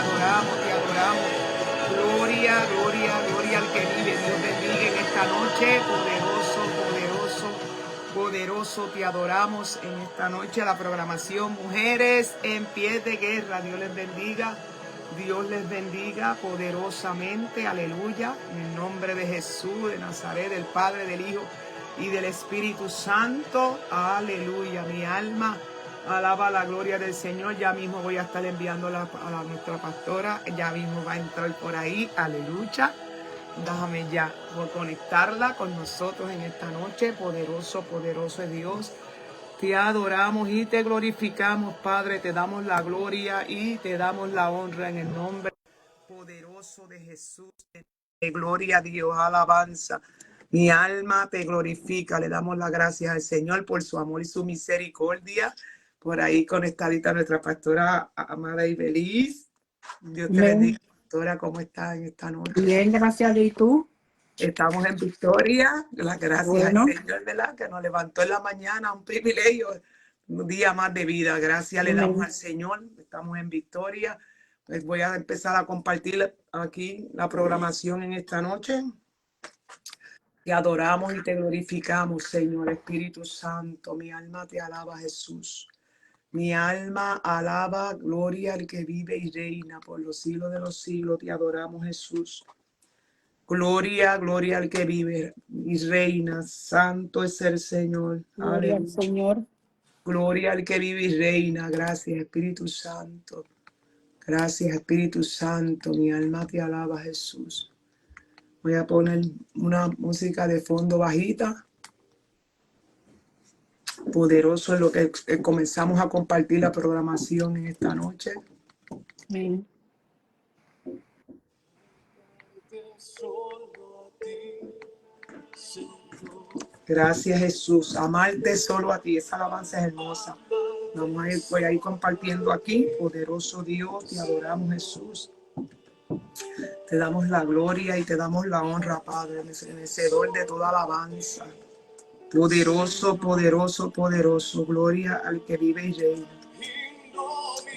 adoramos, te adoramos. Gloria, gloria, gloria al que vive. Dios bendiga en esta noche. Poderoso, poderoso, poderoso. Te adoramos en esta noche. La programación Mujeres en Pie de Guerra. Dios les bendiga. Dios les bendiga poderosamente. Aleluya. En el nombre de Jesús de Nazaret, del Padre, del Hijo y del Espíritu Santo. Aleluya. Mi alma alaba la gloria del Señor. Ya mismo voy a estar enviando a nuestra pastora. Ya mismo va a entrar por ahí. Aleluya. Déjame ya conectarla con nosotros en esta noche. Poderoso, poderoso es Dios. Te adoramos y te glorificamos, Padre. Te damos la gloria y te damos la honra en el nombre poderoso de Jesús. Gloria a Dios, alabanza. Mi alma te glorifica. Le damos las gracias al Señor por su amor y su misericordia. Por ahí conectadita nuestra pastora amada y feliz. Dios te bendiga, pastora. ¿Cómo estás en esta noche? Bien, gracias. ¿Y tú? Estamos en victoria. Las gracias al Señor, ¿verdad? Que nos levantó en la mañana. Un privilegio. Un día más de vida. Gracias le damos al Señor. Estamos en victoria. Les voy a empezar a compartir aquí la programación en esta noche. Te adoramos y te glorificamos, Señor Espíritu Santo. Mi alma te alaba, Jesús. Mi alma alaba, gloria al que vive y reina por los siglos de los siglos. Te adoramos, Jesús. Gloria, gloria al que vive y reina. Santo es el Señor. Gloria al Señor. Gloria al que vive y reina. Gracias, Espíritu Santo. Gracias, Espíritu Santo. Mi alma te alaba, Jesús. Voy a poner una música de fondo bajita. Poderoso es lo que comenzamos a compartir la programación en esta noche. Amén. Gracias, Jesús. Amarte solo a ti. Esa alabanza es hermosa. Vamos a ir por ahí compartiendo aquí. Poderoso Dios, te adoramos, Jesús. Te damos la gloria y te damos la honra, Padre, merecedor de toda alabanza. Poderoso, poderoso, poderoso. Gloria al que vive y reina.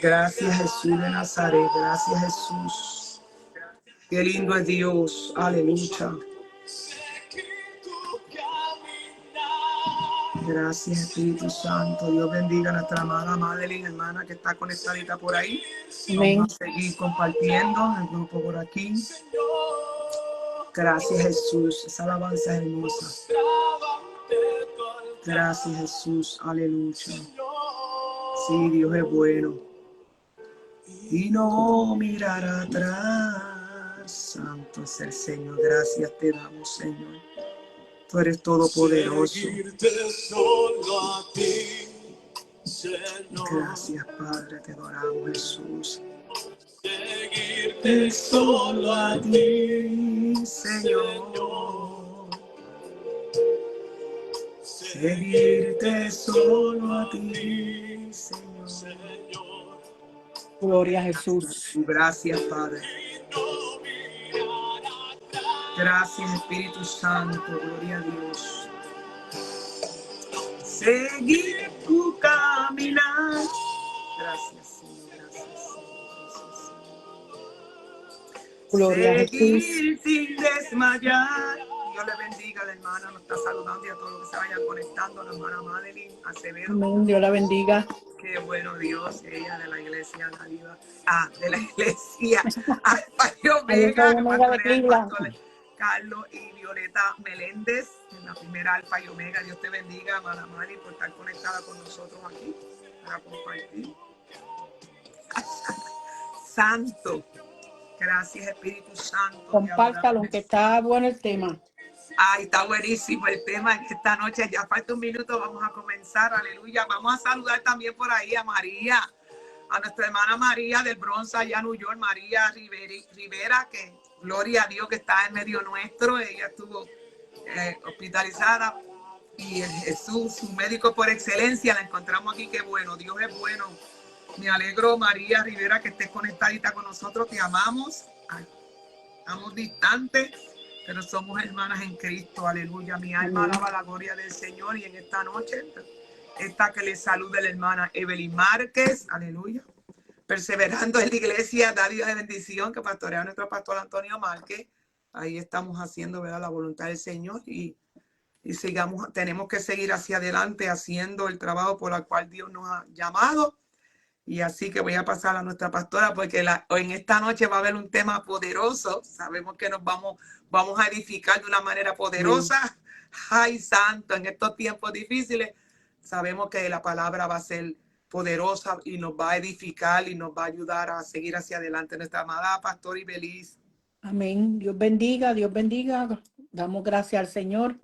Gracias, Jesús de Nazaret. Gracias, Jesús. Qué lindo es Dios. Aleluya. Gracias, Espíritu Santo. Dios bendiga a nuestra amada Madeline, hermana que está conectadita por ahí. Amén. Vamos a seguir compartiendo el grupo por aquí. Gracias, Jesús. Esa alabanza es hermosa. Gracias, Jesús. Aleluya. Sí, Dios es bueno. Y no mirar atrás. Santo es el Señor. Gracias te damos, Señor. Tú eres todopoderoso. Gracias, Padre, te adoramos, Jesús. Seguirte solo a ti, Señor. Seguirte solo a ti, Señor. Gloria a Jesús. Gracias, Padre. Gracias, Espíritu Santo. Gloria a Dios. Seguir tu caminar. Gracias, Señor. Gracias, Señor. Gloria a Seguir Jesús. sin desmayar. Dios le bendiga a la hermana. Nos está saludando y a todos los que se vayan conectando. A la hermana Madeline Acevedo. Amén. Dios la bendiga. Qué bueno Dios, ella de la iglesia de la iglesia Alfa y Omega, Carlos y Violeta Meléndez, en la primera Alfa y Omega. Dios te bendiga, amada Mari, por estar conectada con nosotros aquí para compartir. Santo, gracias Espíritu Santo. Compártalo, que está bueno el tema. Ay, está buenísimo el tema en esta noche. Ya falta un minuto, vamos a comenzar. Aleluya. Vamos a saludar también por ahí a María, a nuestra hermana María del Bronx, allá en New York, María Rivera, que gloria a Dios que está en medio nuestro. Ella estuvo hospitalizada y el Jesús, su médico por excelencia, la encontramos aquí. Qué bueno, Dios es bueno. Me alegro, María Rivera, que estés conectadita con nosotros. Te amamos. Estamos distantes, pero somos hermanas en Cristo, aleluya. Mi alma alaba la gloria del Señor y en esta noche, esta que le saluda la hermana Evelyn Márquez, aleluya. perseverando en la iglesia, Dádiva de Bendición, que pastorea nuestro pastor Antonio Márquez. Ahí estamos haciendo, ¿verdad?, la voluntad del Señor y sigamos, tenemos que seguir hacia adelante haciendo el trabajo por el cual Dios nos ha llamado. Y así que voy a pasar a nuestra pastora porque en esta noche va a haber un tema poderoso. Sabemos que nos vamos a edificar de una manera poderosa. Ay, santo, en estos tiempos difíciles sabemos que la palabra va a ser poderosa y nos va a edificar y nos va a ayudar a seguir hacia adelante. Nuestra amada pastora Ibeliz. Amén. Dios bendiga, Dios bendiga. Damos gracias al Señor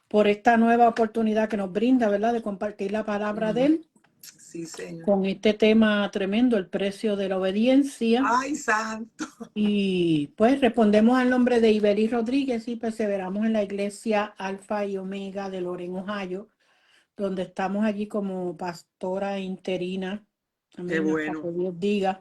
por esta nueva oportunidad que nos brinda, ¿verdad?, de compartir la palabra de Él. Sí, Señor. Con este tema tremendo, el precio de la obediencia. Ay, santo. Y pues respondemos al nombre de Ibeliz Rodríguez y perseveramos en la iglesia Alfa y Omega de Loren, Ohio, donde estamos allí como pastora interina. Amén. Qué bueno. Hasta que Dios diga.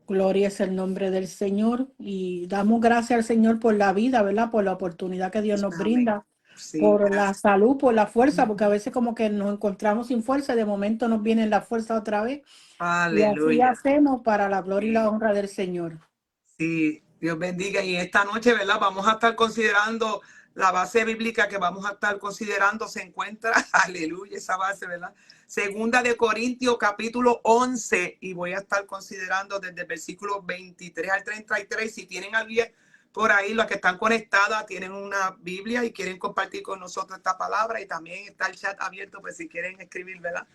Gloria es el nombre del Señor y damos gracias al Señor por la vida, ¿verdad? Por la oportunidad que Dios nos brinda, sí, por la salud, por la fuerza, porque a veces como que nos encontramos sin fuerza y de momento nos viene la fuerza otra vez. Aleluya. Y así hacemos para la gloria y la honra del Señor. Sí, Dios bendiga. Y esta noche, ¿verdad?, vamos a estar considerando la base bíblica que vamos a estar considerando. Se encuentra, aleluya, esa base, ¿verdad? Segunda de Corintios, capítulo 11. Y voy a estar considerando desde el versículo 23 al 33. Si tienen alguien por ahí, los que están conectadas, tienen una Biblia y quieren compartir con nosotros esta palabra. Y también está el chat abierto, pues si quieren escribir, ¿verdad?,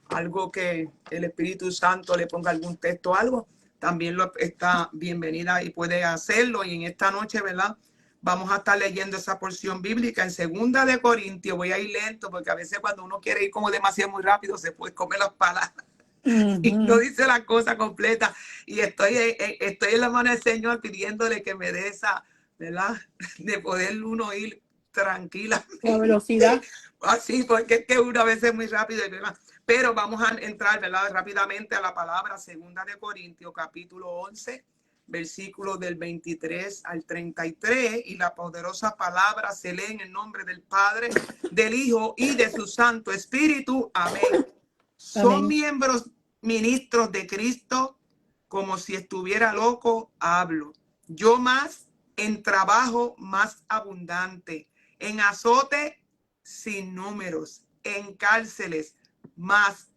algo que el Espíritu Santo le ponga algún texto o algo, también está bienvenida y puede hacerlo. Y en esta noche, ¿verdad?, vamos a estar leyendo esa porción bíblica en Segunda de Corintios. Voy a ir lento porque a veces cuando uno quiere ir como demasiado muy rápido se puede comer las palabras y no dice la cosa completa. Y estoy en la mano del Señor pidiéndole que me dé esa, ¿verdad?, de poder uno ir tranquila. La velocidad. Así, porque es que uno a veces es muy rápido, ¿verdad? Pero vamos a entrar, ¿verdad?, rápidamente a la palabra. Segunda de Corintios, capítulo 11, versículos del 23 al 33. Y la poderosa palabra se lee en el nombre del Padre, del Hijo y de su Santo Espíritu. Amén. Son miembros ministros de Cristo, como si estuviera loco, hablo. Yo más en trabajo más abundante, en azote sin números, en cárceles más,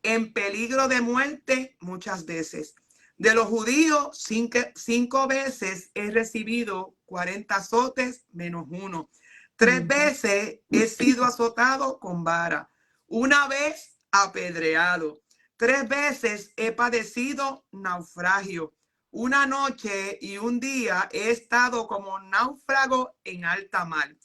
en peligro de muerte muchas veces. De los judíos, 5 veces he recibido 40 azotes menos 1. 3 veces he sido azotado con vara. 1 vez apedreado. 3 veces he padecido naufragio. 1 noche y 1 día he estado como náufrago en alta mar.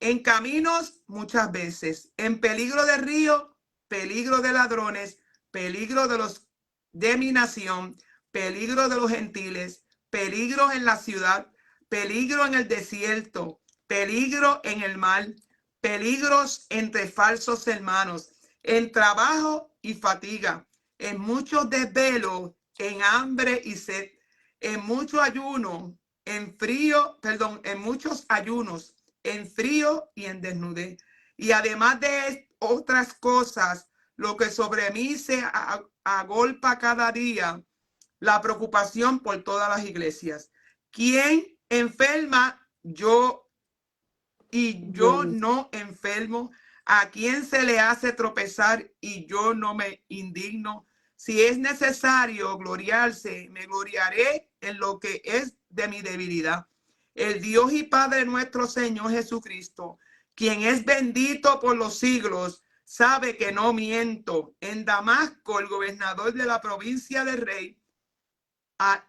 En caminos muchas veces, en peligro de río, peligro de ladrones, peligro de los de mi nación, peligro de los gentiles, peligro en la ciudad, peligro en el desierto, peligro en el mar, peligros entre falsos hermanos, en trabajo y fatiga, en muchos desvelos, en hambre y sed, en mucho ayuno, en frío, en muchos ayunos, en frío y en desnudez. Y además de otras cosas, lo que sobre mí se agolpa cada día, la preocupación por todas las iglesias. ¿Quién enferma? Yo no enfermo. ¿A quién se le hace tropezar y yo no me indigno? Si es necesario gloriarse, me gloriaré en lo que es de mi debilidad. El Dios y Padre nuestro Señor Jesucristo, quien es bendito por los siglos, sabe que no miento. En Damasco, el gobernador de la provincia del rey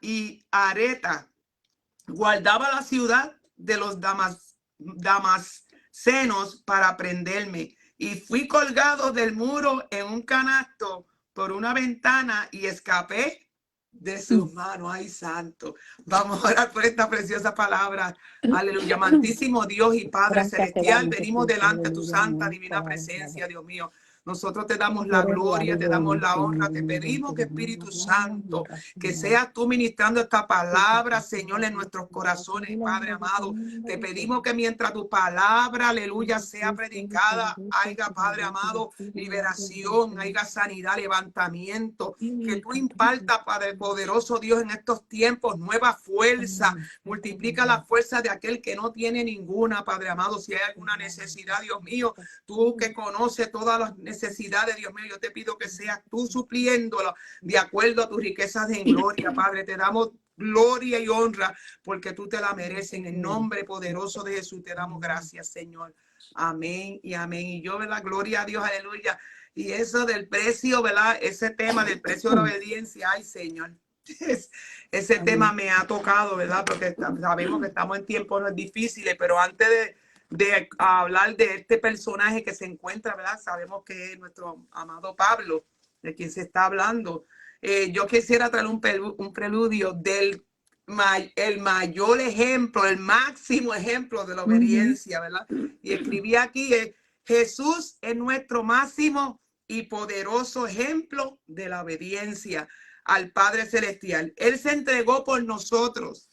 y Areta guardaba la ciudad de los damascenos para prenderme, y fui colgado del muro en un canasto por una ventana y escapé de sus manos. Ay, santo. Vamos a orar por esta preciosa palabra. Aleluya. Amantísimo Dios y Padre celestial, venimos delante de tu santa divina presencia, Dios mío. Nosotros te damos la gloria, te damos la honra. Te pedimos que Espíritu Santo, que seas tú ministrando esta palabra, Señor, en nuestros corazones, Padre amado. Te pedimos que mientras tu palabra, aleluya, sea predicada, haya, Padre amado, liberación, haya sanidad, levantamiento. Que tú impartas, Padre poderoso Dios, en estos tiempos, nueva fuerza. Multiplica la fuerza de aquel que no tiene ninguna, Padre amado. Si hay alguna necesidad, Dios mío, tú que conoces todas las necesidades, Dios mío, yo te pido que seas tú supliéndolo de acuerdo a tus riquezas en gloria, Padre. Te damos gloria y honra porque tú te la mereces. En el nombre poderoso de Jesús te damos gracias, Señor. Amén y amén. Y yo, ¿verdad? Gloria a Dios, aleluya. Y eso del precio, ¿verdad? Ese tema del precio de la obediencia, ay, Señor. Ese tema me ha tocado, ¿verdad? Porque sabemos que estamos en tiempos difíciles, pero antes de hablar de este personaje que se encuentra, ¿verdad? Sabemos que es nuestro amado Pablo, de quien se está hablando. Yo quisiera traer un preludio del el mayor ejemplo, el máximo ejemplo de la obediencia, ¿verdad? Y escribí aquí, Jesús es nuestro máximo y poderoso ejemplo de la obediencia al Padre Celestial. Él se entregó por nosotros.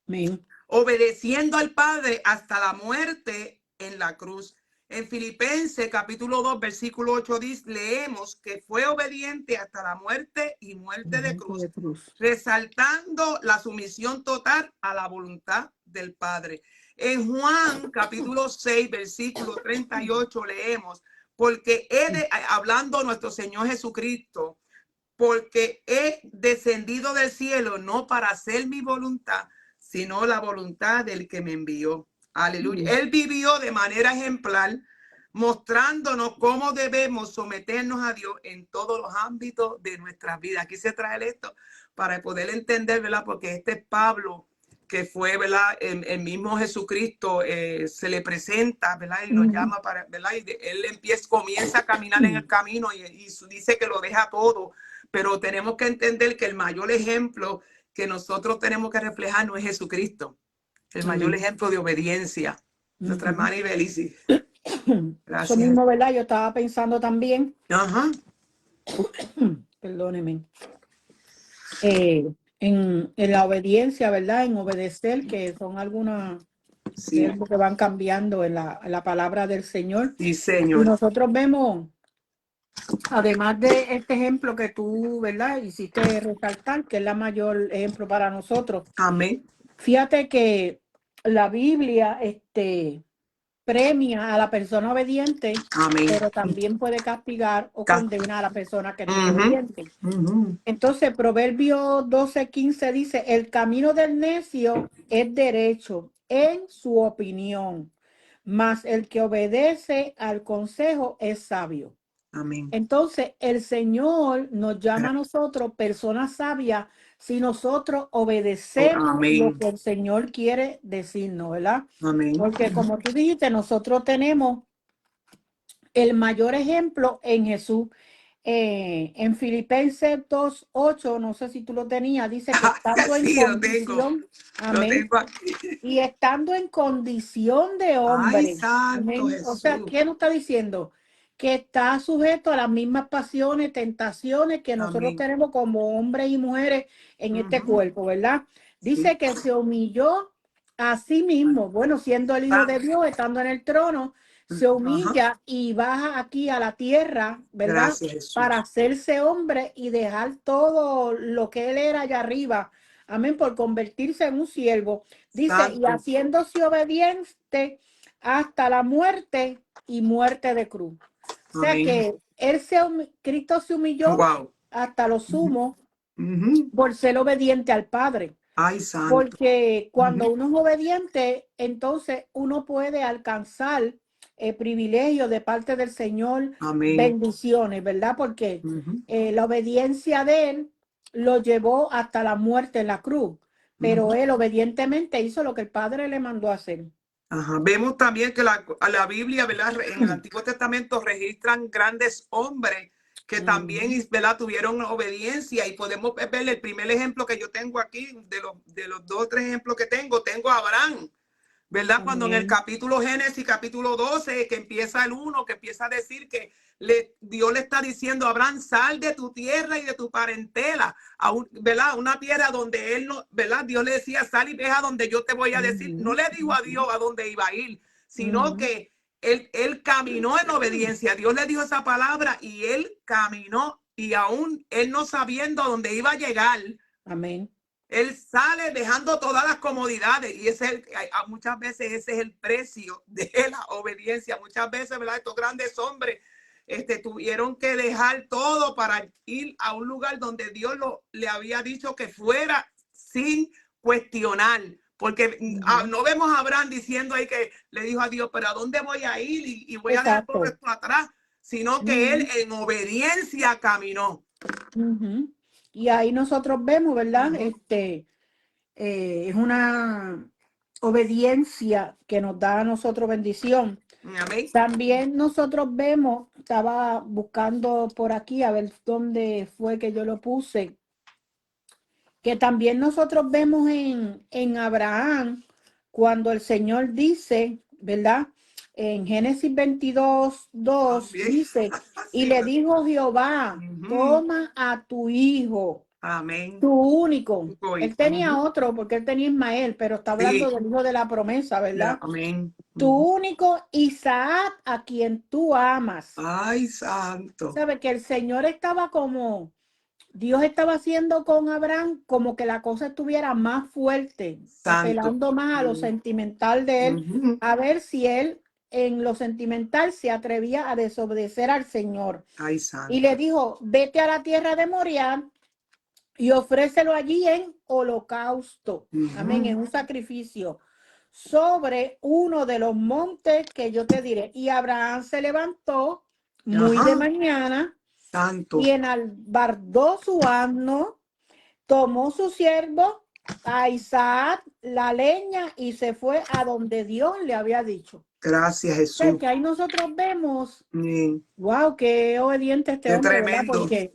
Amén. Obedeciendo al Padre hasta la muerte en la cruz. En Filipenses capítulo 2, versículo 8 leemos que fue obediente hasta la muerte y muerte de cruz, resaltando la sumisión total a la voluntad del Padre. En Juan capítulo 6, versículo 38 leemos, porque hablando nuestro Señor Jesucristo, porque he descendido del cielo no para hacer mi voluntad, sino la voluntad del que me envió. Aleluya. Él vivió de manera ejemplar, mostrándonos cómo debemos someternos a Dios en todos los ámbitos de nuestras vidas. Aquí se trae esto para poder entender, ¿verdad? Porque este es Pablo, que fue, ¿verdad? El mismo Jesucristo se le presenta, ¿verdad? Y lo llama para, ¿verdad? Y él comienza a caminar en el camino y dice que lo deja todo. Pero tenemos que entender que el mayor ejemplo que nosotros tenemos que reflejar no es Jesucristo. El mayor ejemplo de obediencia. Nuestra hermana Ibelici. Gracias. Eso mismo, ¿verdad? Yo estaba pensando también. Ajá. Perdóneme. En la obediencia, ¿verdad? En obedecer, que son algunas verbos que van cambiando en la palabra del Señor. Sí, Señor. Y nosotros vemos, además de este ejemplo que tú, ¿verdad? Hiciste resaltar, que es la mayor ejemplo para nosotros. Amén. Fíjate que la Biblia, premia a la persona obediente, amén, pero también puede castigar o condenar a la persona que no es obediente. Entonces, Proverbios 12:15 dice, el camino del necio es derecho en su opinión, mas el que obedece al consejo es sabio. Amén. Entonces, el Señor nos llama a nosotros personas sabias si nosotros obedecemos lo que el Señor quiere decirnos, ¿verdad? Amén. Porque como tú dijiste, nosotros tenemos el mayor ejemplo en Jesús. En Filipenses 2:8, no sé si tú lo tenías, dice que estando en condición, amén, y estando en condición de hombre, ay, santo amén. O sea, ¿qué nos está diciendo? Que está sujeto a las mismas pasiones, tentaciones que nosotros tenemos como hombres y mujeres en este cuerpo, ¿verdad? Dice que se humilló a sí mismo, bueno, siendo el Hijo de Dios, estando en el trono, se humilla y baja aquí a la tierra, ¿verdad? Gracias, para hacerse hombre y dejar todo lo que él era allá arriba. Amén, por convertirse en un siervo. Dice, santo. Y haciéndose obediente hasta la muerte y muerte de cruz. O sea que Cristo se humilló hasta lo sumo por ser obediente al Padre. Ay, santo. Porque cuando uno es obediente, entonces uno puede alcanzar privilegio de parte del Señor, bendiciones, ¿verdad? Porque la obediencia de él lo llevó hasta la muerte en la cruz, pero él obedientemente hizo lo que el Padre le mandó a hacer. Ajá. Vemos también que la Biblia, ¿verdad? En el Antiguo Testamento registran grandes hombres que también, ¿verdad? Tuvieron obediencia, y podemos ver el primer ejemplo que yo tengo aquí, de los 2 o 3 ejemplos que tengo a Abraham. ¿verdad? Amén. Cuando en el capítulo Génesis, capítulo 12, que empieza el 1, que empieza a decir que Dios le está diciendo a Abraham, sal de tu tierra y de tu parentela, ¿verdad? Una tierra donde él no, ¿verdad? Dios le decía, sal y ve a donde yo te voy a decir. No le dijo a Dios a dónde iba a ir, sino que él caminó en obediencia. Dios le dijo esa palabra y él caminó, y aún él no sabiendo a dónde iba a llegar. Amén. Él sale dejando todas las comodidades, y muchas veces ese es el precio de la obediencia. Muchas veces, ¿verdad? Estos grandes hombres tuvieron que dejar todo para ir a un lugar donde Dios le había dicho que fuera sin cuestionar. Porque no vemos a Abraham diciendo ahí que le dijo a Dios, pero ¿a dónde voy a ir? Y voy a dejar todo esto atrás. Sino que él en obediencia caminó. Y ahí nosotros vemos, ¿verdad? Es una obediencia que nos da a nosotros bendición. Amén. También nosotros vemos, estaba buscando por aquí a ver dónde fue que yo lo puse, que también nosotros vemos en Abraham, cuando el Señor dice, ¿verdad? En Génesis 22:2 dice, y le dijo Jehová, toma a tu hijo, amén, tu único. Él tenía otro, porque él tenía Ismael, pero está hablando del hijo de la promesa, ¿verdad? Amén. Tu único Isaac, a quien tú amas. Ay, santo. Sabe que el Señor estaba como, Dios estaba haciendo con Abraham como que la cosa estuviera más fuerte, apelando más a lo sentimental de él, a ver si él en lo sentimental se atrevía a desobedecer al Señor. Ay, santo. Y le dijo, vete a la tierra de Moriah y ofrécelo allí en holocausto. Amén, en un sacrificio sobre uno de los montes que yo te diré. Y Abraham se levantó muy de mañana, santo, y enalbardó su asno, tomó su siervo, a Isaac, la leña, y se fue a donde Dios le había dicho. Gracias, Jesús. Que ahí nosotros vemos, wow, qué obediente este hombre, tremendo. ¿Verdad? Porque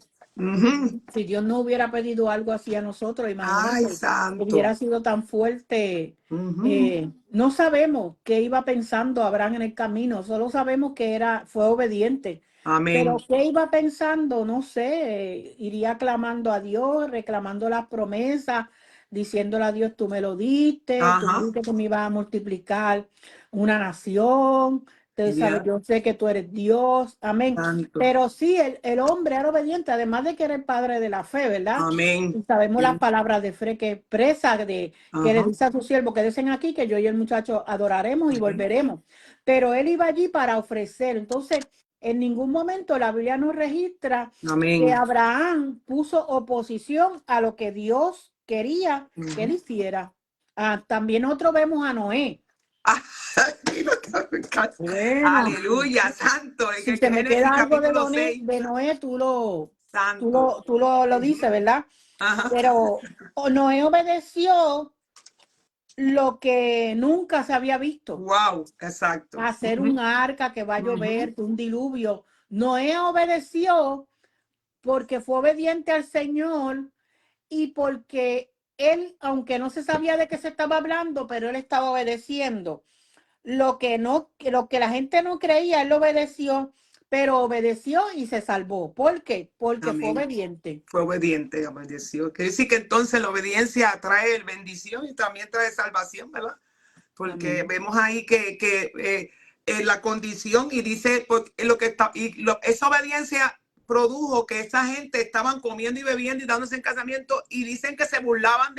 si Dios no hubiera pedido algo así a nosotros, imagínate, hubiera sido tan fuerte. No sabemos qué iba pensando Abraham en el camino, solo sabemos que fue obediente. Amén. Pero qué iba pensando, no sé, iría clamando a Dios, reclamando las promesas, diciéndole a Dios, tú me lo diste, tú me dijiste que me ibas a multiplicar una nación. Entonces, ¿sabes? Yo sé que tú eres Dios. Amén. Santo. Pero sí, el hombre era obediente, además de que era el padre de la fe, ¿verdad? Amén. Y sabemos las palabras de fe que expresa, que le dice a su siervo, que dicen aquí que yo y el muchacho adoraremos y volveremos. Pero él iba allí para ofrecer. Entonces, en ningún momento la Biblia nos registra que Abraham puso oposición a lo que Dios quería que él hiciera. También nosotros vemos a Noé. Bueno, aleluya, santo. Si se me queda algo de Noé, tú lo dices, ¿verdad? Pero Noé obedeció lo que nunca se había visto. Wow, exacto. Hacer un arca que va a llover, un diluvio. Noé obedeció porque fue obediente al Señor y porque él, aunque no se sabía de qué se estaba hablando, pero él estaba obedeciendo. Lo que la gente no creía, él obedeció, pero obedeció y se salvó. ¿Por qué? Porque fue obediente. Fue obediente, obedeció. Quiere decir que entonces la obediencia trae bendición y también trae salvación, ¿verdad? Porque vemos ahí que la condición, y dice esa obediencia produjo que esa gente estaban comiendo y bebiendo y dándose en casamiento, y dicen que se burlaban.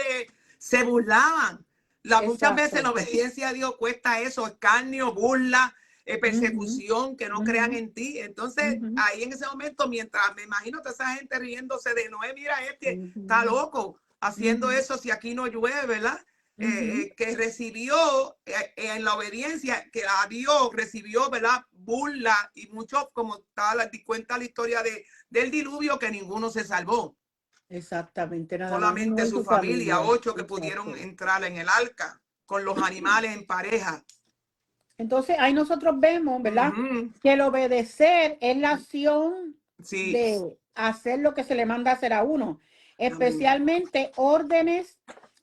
Muchas veces la obediencia a Dios cuesta eso: escarnio, burla, persecución, que no crean en ti. Entonces, ahí en ese momento, mientras me imagino a esa gente riéndose de Noé, mira, está loco haciendo eso si aquí no llueve, ¿verdad? Que recibió en la obediencia que a Dios recibió, ¿verdad? Burla, y mucho, como cuenta la historia del diluvio, que ninguno se salvó. Exactamente, nada solamente más su familia, 8 que pudieron entrar en el arca con los animales en pareja. Entonces ahí nosotros vemos, ¿verdad? Que el obedecer es la acción de hacer lo que se le manda a hacer a uno, especialmente órdenes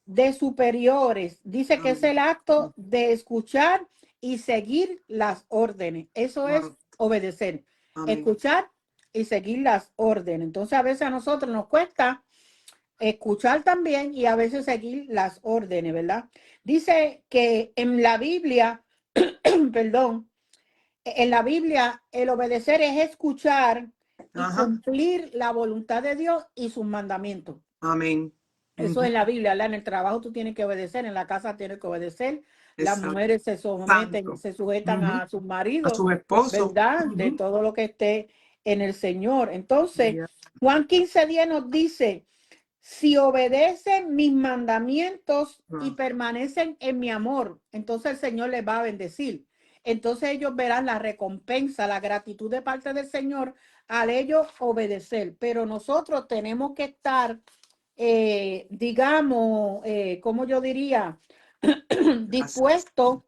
de superiores. Dice que es el acto de escuchar y seguir las órdenes. Eso es obedecer. Amén. Escuchar y seguir las órdenes. Entonces a veces a nosotros nos cuesta escuchar también y a veces seguir las órdenes, ¿verdad? Dice que en la Biblia, perdón, en la Biblia el obedecer es escuchar y cumplir la voluntad de Dios y sus mandamientos. Amén. Eso es la Biblia, ¿verdad? En el trabajo tú tienes que obedecer, en la casa tienes que obedecer. Las mujeres se someten, se sujetan a sus maridos, a sus esposos, ¿verdad? De todo lo que esté en el Señor. Entonces, Juan 15:10 nos dice, si obedecen mis mandamientos y permanecen en mi amor, entonces el Señor les va a bendecir. Entonces ellos verán la recompensa, la gratitud de parte del Señor al ellos obedecer. Pero nosotros tenemos que estar, digamos, como yo diría, dispuestos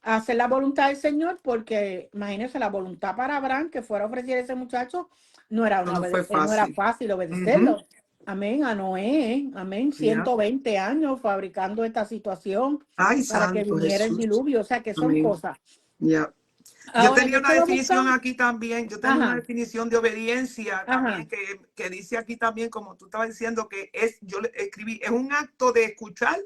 a hacer la voluntad del Señor, porque imagínense, la voluntad para Abraham que fuera a ofrecer a ese muchacho no era, no era fácil obedecerlo. Amén, a Noé, amén, 120 años fabricando esta situación para que viniera el diluvio, o sea que son cosas. Yo tenía una definición aquí también, yo tengo una definición de obediencia también que dice aquí también, como tú estabas diciendo, que es, yo le escribí, es un acto de escuchar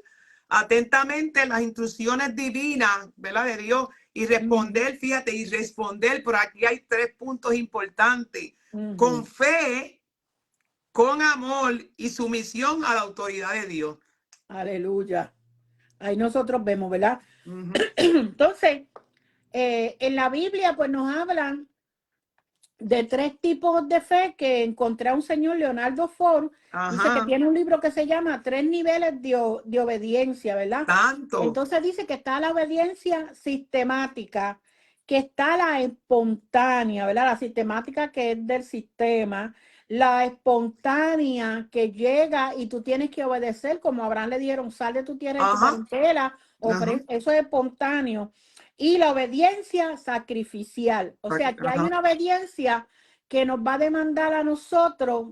atentamente las instrucciones divinas, ¿verdad? De Dios y responder, fíjate, y responder, por aquí hay 3 puntos importantes, con fe, con amor y sumisión a la autoridad de Dios. Aleluya. Ahí nosotros vemos, ¿verdad? Entonces, en la Biblia pues nos hablan de 3 tipos de fe que encontré a un señor, Leonardo Ford, dice que tiene un libro que se llama 3 niveles de obediencia, ¿verdad? Entonces dice que está la obediencia sistemática, que está la espontánea, ¿verdad? La sistemática que es del sistema, la espontánea que llega y tú tienes que obedecer, como a Abraham le dieron, sal de tu tierra y tu parentela, eso es espontáneo. Y la obediencia sacrificial. O sea, que hay una obediencia que nos va a demandar a nosotros,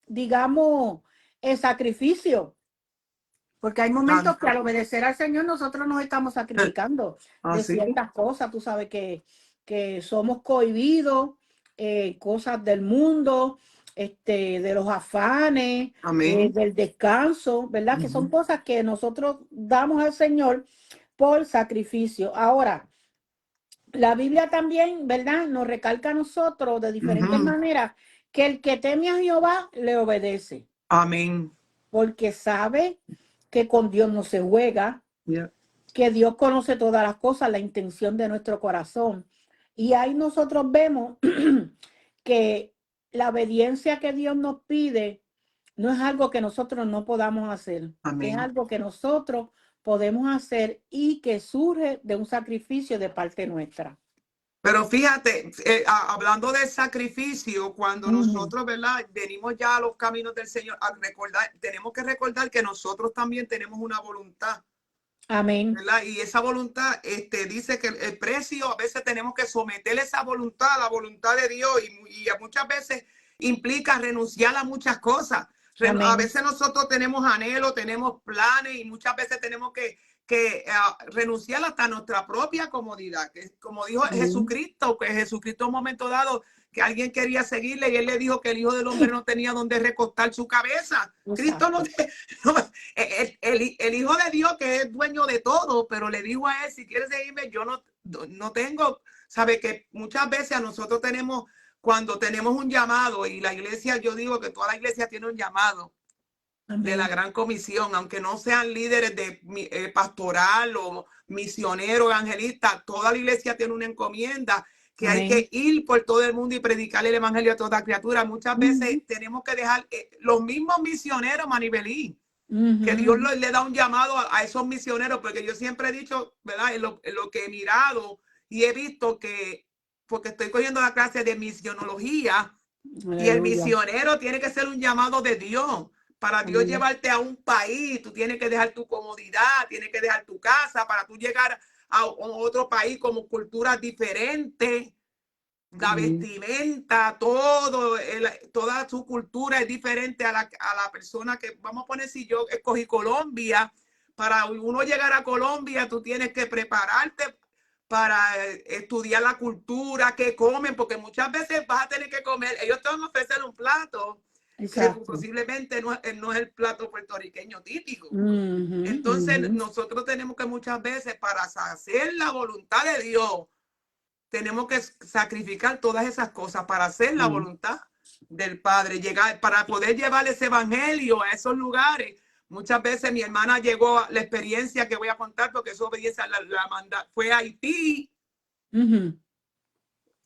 digamos, el sacrificio. Porque hay momentos que al obedecer al Señor nosotros nos estamos sacrificando de ciertas cosas. Tú sabes que somos cohibidos, cosas del mundo, de los afanes, del descanso, ¿verdad? Que son cosas que nosotros damos al Señor por sacrificio. Ahora, la Biblia también, ¿verdad? Nos recalca a nosotros de diferentes maneras que el que teme a Jehová le obedece. Amén. Porque sabe que con Dios no se juega, que Dios conoce todas las cosas, la intención de nuestro corazón. Y ahí nosotros vemos que la obediencia que Dios nos pide no es algo que nosotros no podamos hacer. Es algo que nosotros podemos hacer y que surge de un sacrificio de parte nuestra. Pero fíjate, hablando del sacrificio, cuando nosotros, ¿verdad? Venimos ya a los caminos del Señor, a recordar, tenemos que recordar que nosotros también tenemos una voluntad. Amén. ¿Verdad? Y esa voluntad dice que el precio, a veces tenemos que someter esa voluntad a la voluntad de Dios y muchas veces implica renunciar a muchas cosas. A veces nosotros tenemos anhelos, tenemos planes y muchas veces tenemos que renunciar hasta nuestra propia comodidad. Que, como dijo Jesucristo, que Jesucristo en un momento dado que alguien quería seguirle y él le dijo que el Hijo del Hombre no tenía donde recostar su cabeza. Cristo no, el Hijo de Dios que es dueño de todo, pero le dijo a él, si quieres seguirme, yo no tengo, sabe que muchas veces a nosotros tenemos, cuando tenemos un llamado y la iglesia, yo digo que toda la iglesia tiene un llamado. Amén. De la gran comisión, aunque no sean líderes de pastoral o misioneros, evangelistas, toda la iglesia tiene una encomienda que hay que ir por todo el mundo y predicar el evangelio a toda criatura. Muchas veces tenemos que dejar los mismos misioneros, Maribelí, que Dios le da un llamado a esos misioneros, porque yo siempre he dicho, ¿verdad? En lo que he mirado y he visto que, porque estoy cogiendo la clase de misionología, y el misionero tiene que ser un llamado de Dios. Para Dios llevarte a un país, tú tienes que dejar tu comodidad, tienes que dejar tu casa para tú llegar a otro país como culturas diferentes. la vestimenta, todo, toda su cultura es diferente a la persona que, vamos a poner, si yo escogí Colombia, para uno llegar a Colombia, tú tienes que prepararte para estudiar la cultura, qué comen, porque muchas veces vas a tener que comer, ellos te van a ofrecer un plato que posiblemente no es el plato puertorriqueño típico. Entonces, nosotros tenemos que muchas veces, para hacer la voluntad de Dios, tenemos que sacrificar todas esas cosas para hacer la voluntad del Padre, llegar, para poder llevar ese evangelio a esos lugares. Muchas veces mi hermana llegó a la experiencia que voy a contar, porque su obediencia la manda, fue a Haití.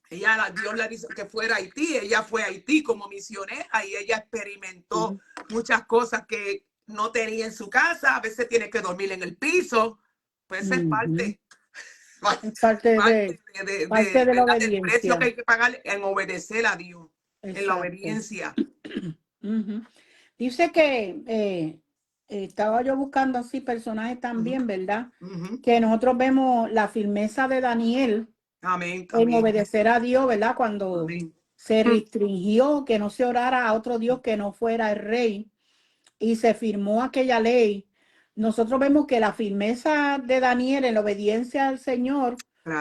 Dios le dijo que fuera a Haití. Ella fue a Haití como misionera y ella experimentó muchas cosas que no tenía en su casa. A veces tiene que dormir en el piso. Pues es parte. Es parte de la obediencia. El precio que hay que pagar en obedecer a Dios. Exacto. En la obediencia. Dice que estaba yo buscando así personajes también, ¿verdad? Que nosotros vemos la firmeza de Daniel. Amén. En obedecer a Dios, ¿verdad? Cuando se restringió que no se orara a otro Dios que no fuera el rey y se firmó aquella ley. Nosotros vemos que la firmeza de Daniel en la obediencia al Señor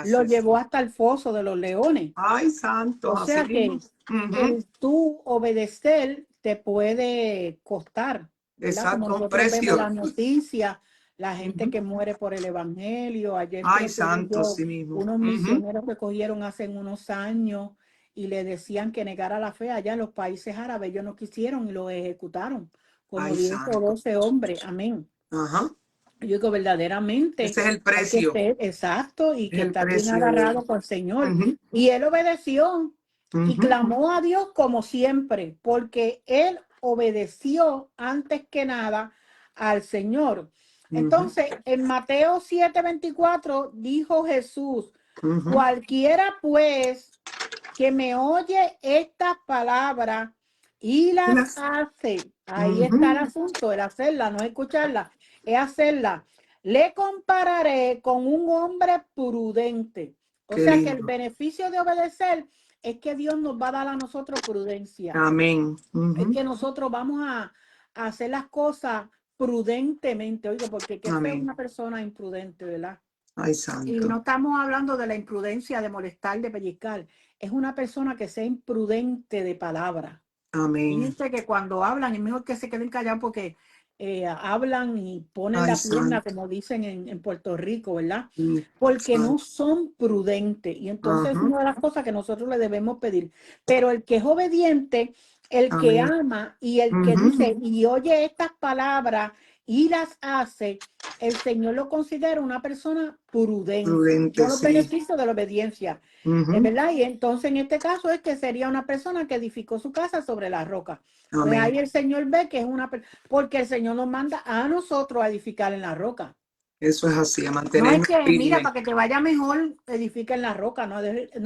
lo llevó hasta el foso de los leones. Ay, santo. O sea que el tú obedecer te puede costar, ¿verdad? Exacto, como nosotros vemos las noticias, la gente que muere por el evangelio. Ayer unos misioneros que cogieron hace unos años y le decían que negara la fe allá en los países árabes. Ellos no quisieron y lo ejecutaron como 10 o 12 hombres. Amén. Yo digo verdaderamente. Ese es el precio. Exacto, y que está bien agarrado con el Señor. Y él obedeció y clamó a Dios como siempre, porque él obedeció antes que nada al Señor. Entonces, en Mateo 7:24 dijo Jesús, cualquiera pues que me oye estas palabras y las hace, ahí está el asunto, el hacerla, no escucharla, es hacerla. Le compararé con un hombre prudente. O sea que el beneficio de obedecer es que Dios nos va a dar a nosotros prudencia. Amén. Es que nosotros vamos a hacer las cosas prudentemente, oigo, porque que es una persona imprudente, ¿verdad? Ay, santo. Y no estamos hablando de la imprudencia de molestar, de pellizcar. Es una persona que sea imprudente de palabra. Amén. Y dice que cuando hablan es mejor que se queden callados porque hablan y ponen la pierna, como dicen en Puerto Rico, ¿verdad? Porque no son prudentes. Y entonces es una de las cosas que nosotros le debemos pedir. Pero el que es obediente, el que ama y el que dice y oye estas palabras y las hace, el Señor lo considera una persona prudente. Yo los beneficios de la obediencia, ¿verdad? Y entonces en este caso es que sería una persona que edificó su casa sobre la roca. Pues ahí el Señor ve que es una persona, porque el Señor nos manda a nosotros a edificar en la roca. Eso es así, a mantener. No es que, mira, para que te vaya mejor, edifica en la roca, no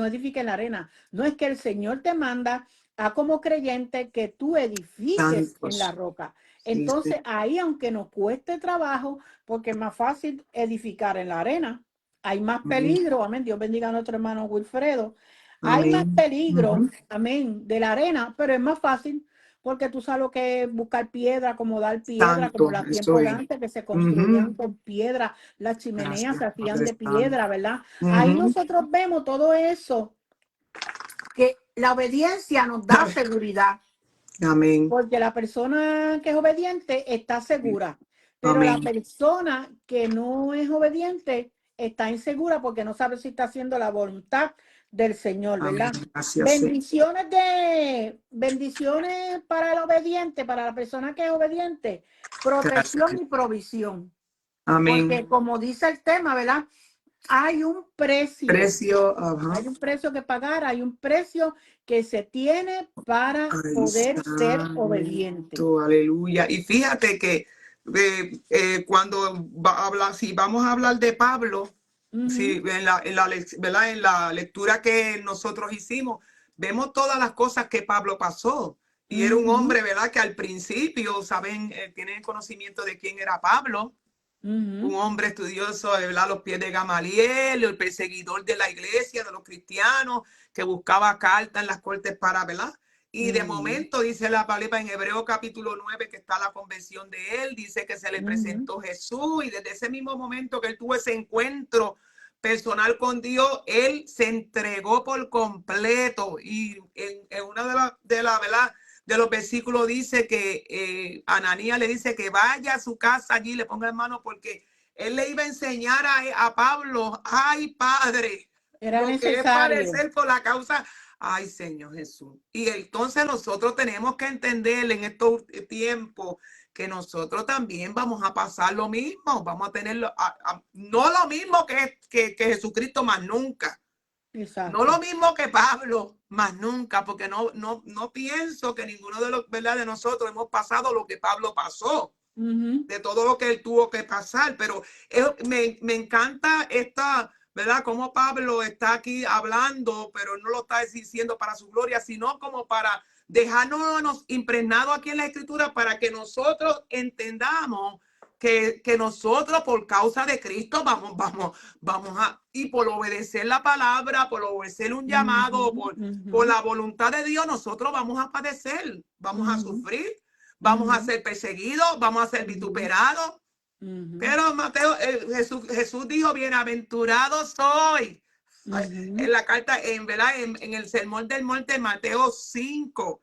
edifica en la arena. No es que el Señor te manda a como creyente que tú edifiques en la roca. Entonces ahí, aunque nos cueste trabajo, porque es más fácil edificar en la arena, hay más peligro, amén, Dios bendiga a nuestro hermano Wilfredo, hay más peligro, amén, de la arena, pero es más fácil, porque tú sabes lo que es buscar piedra, acomodar piedra, como la tiempo de antes que se construían con piedra, las chimeneas se hacían de piedra, ¿verdad? Ahí nosotros vemos todo eso, que la obediencia nos da seguridad. Amén. Porque la persona que es obediente está segura, pero la persona que no es obediente está insegura porque no sabe si está haciendo la voluntad del Señor, ¿verdad? Bendiciones para el obediente, para la persona que es obediente, protección y provisión. Amén. Porque como dice el tema, ¿verdad? Hay un precio. Hay un precio que pagar, hay un precio que se tiene para poder ser obediente. Aleluya. Y fíjate que cuando si vamos a hablar de Pablo, si en la lectura que nosotros hicimos, vemos todas las cosas que Pablo pasó. Y era un hombre, ¿verdad? Que al principio, saben, tienen conocimiento de quién era Pablo. Un hombre estudioso, ¿verdad? A los pies de Gamaliel, el perseguidor de la iglesia, de los cristianos, que buscaba cartas en las cortes para, ¿verdad? Y de momento dice la palabra en Hebreo capítulo 9 que está la convención de él, dice que se le presentó Jesús y desde ese mismo momento que él tuvo ese encuentro personal con Dios, él se entregó por completo y en una de la ¿verdad? De los versículos dice que Ananías le dice que vaya a su casa allí, le ponga en mano porque él le iba a enseñar a Pablo, ay Padre, era lo que es necesario. padecer por la causa. Ay, Señor Jesús. Y entonces nosotros tenemos que entender en estos tiempos que nosotros también vamos a pasar lo mismo, vamos a tener no lo mismo que Jesucristo, más nunca. Exacto. No lo mismo que Pablo, más nunca, porque no pienso que ninguno de los, ¿verdad? De nosotros hemos pasado lo que Pablo pasó, de todo lo que él tuvo que pasar, pero me encanta esta, ¿verdad? Como Pablo está aquí hablando, pero no lo está diciendo para su gloria, sino como para dejarnos impregnados aquí en la Escritura para que nosotros entendamos que nosotros por causa de Cristo vamos a, y por obedecer la palabra, por obedecer un llamado, por la voluntad de Dios, nosotros vamos a padecer, vamos a sufrir, vamos a ser perseguidos, vamos a ser vituperados. Pero Mateo, Jesús dijo, bienaventurado soy. En la carta, ¿verdad? En el sermón del monte, Mateo 5.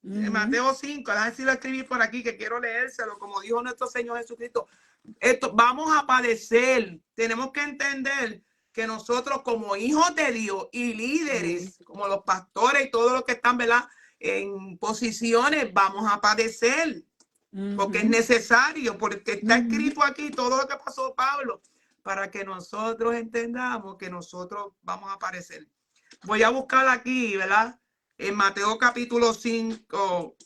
Mateo 5, déjame si lo escribí por aquí que quiero leérselo, como dijo nuestro Señor Jesucristo. Vamos a padecer, tenemos que entender que nosotros como hijos de Dios y líderes, como los pastores y todos los que están, ¿verdad? En posiciones, vamos a padecer, porque es necesario, porque está escrito aquí todo lo que pasó Pablo, para que nosotros entendamos que nosotros vamos a padecer. Voy a buscar aquí, ¿verdad? En Mateo capítulo 5,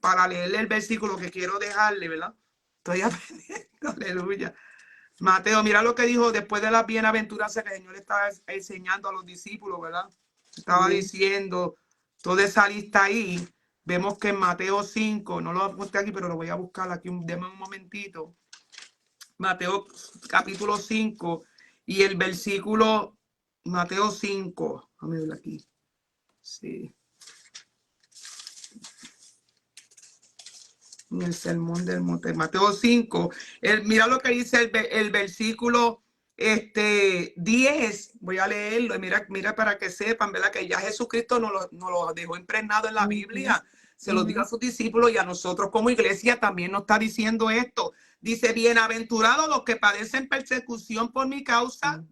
para leerle el versículo que quiero dejarle, ¿verdad? Estoy aprendiendo, aleluya. Mateo, mira lo que dijo después de las bienaventuranzas que el Señor estaba enseñando a los discípulos, ¿verdad? Estaba diciendo toda esa lista ahí. Vemos que en Mateo 5, no lo apunté aquí, pero lo voy a buscar aquí, deme un momentito. Mateo capítulo 5 y el versículo, Mateo 5, déjame ver aquí. Sí. En el sermón del monte, Mateo 5, mira lo que dice el versículo 10, voy a leerlo, mira para que sepan, ¿verdad? Que ya Jesucristo nos lo dejó impregnado en la Biblia, se lo dijo a sus discípulos y a nosotros como iglesia también nos está diciendo esto. Dice, bienaventurados los que padecen persecución por mi causa,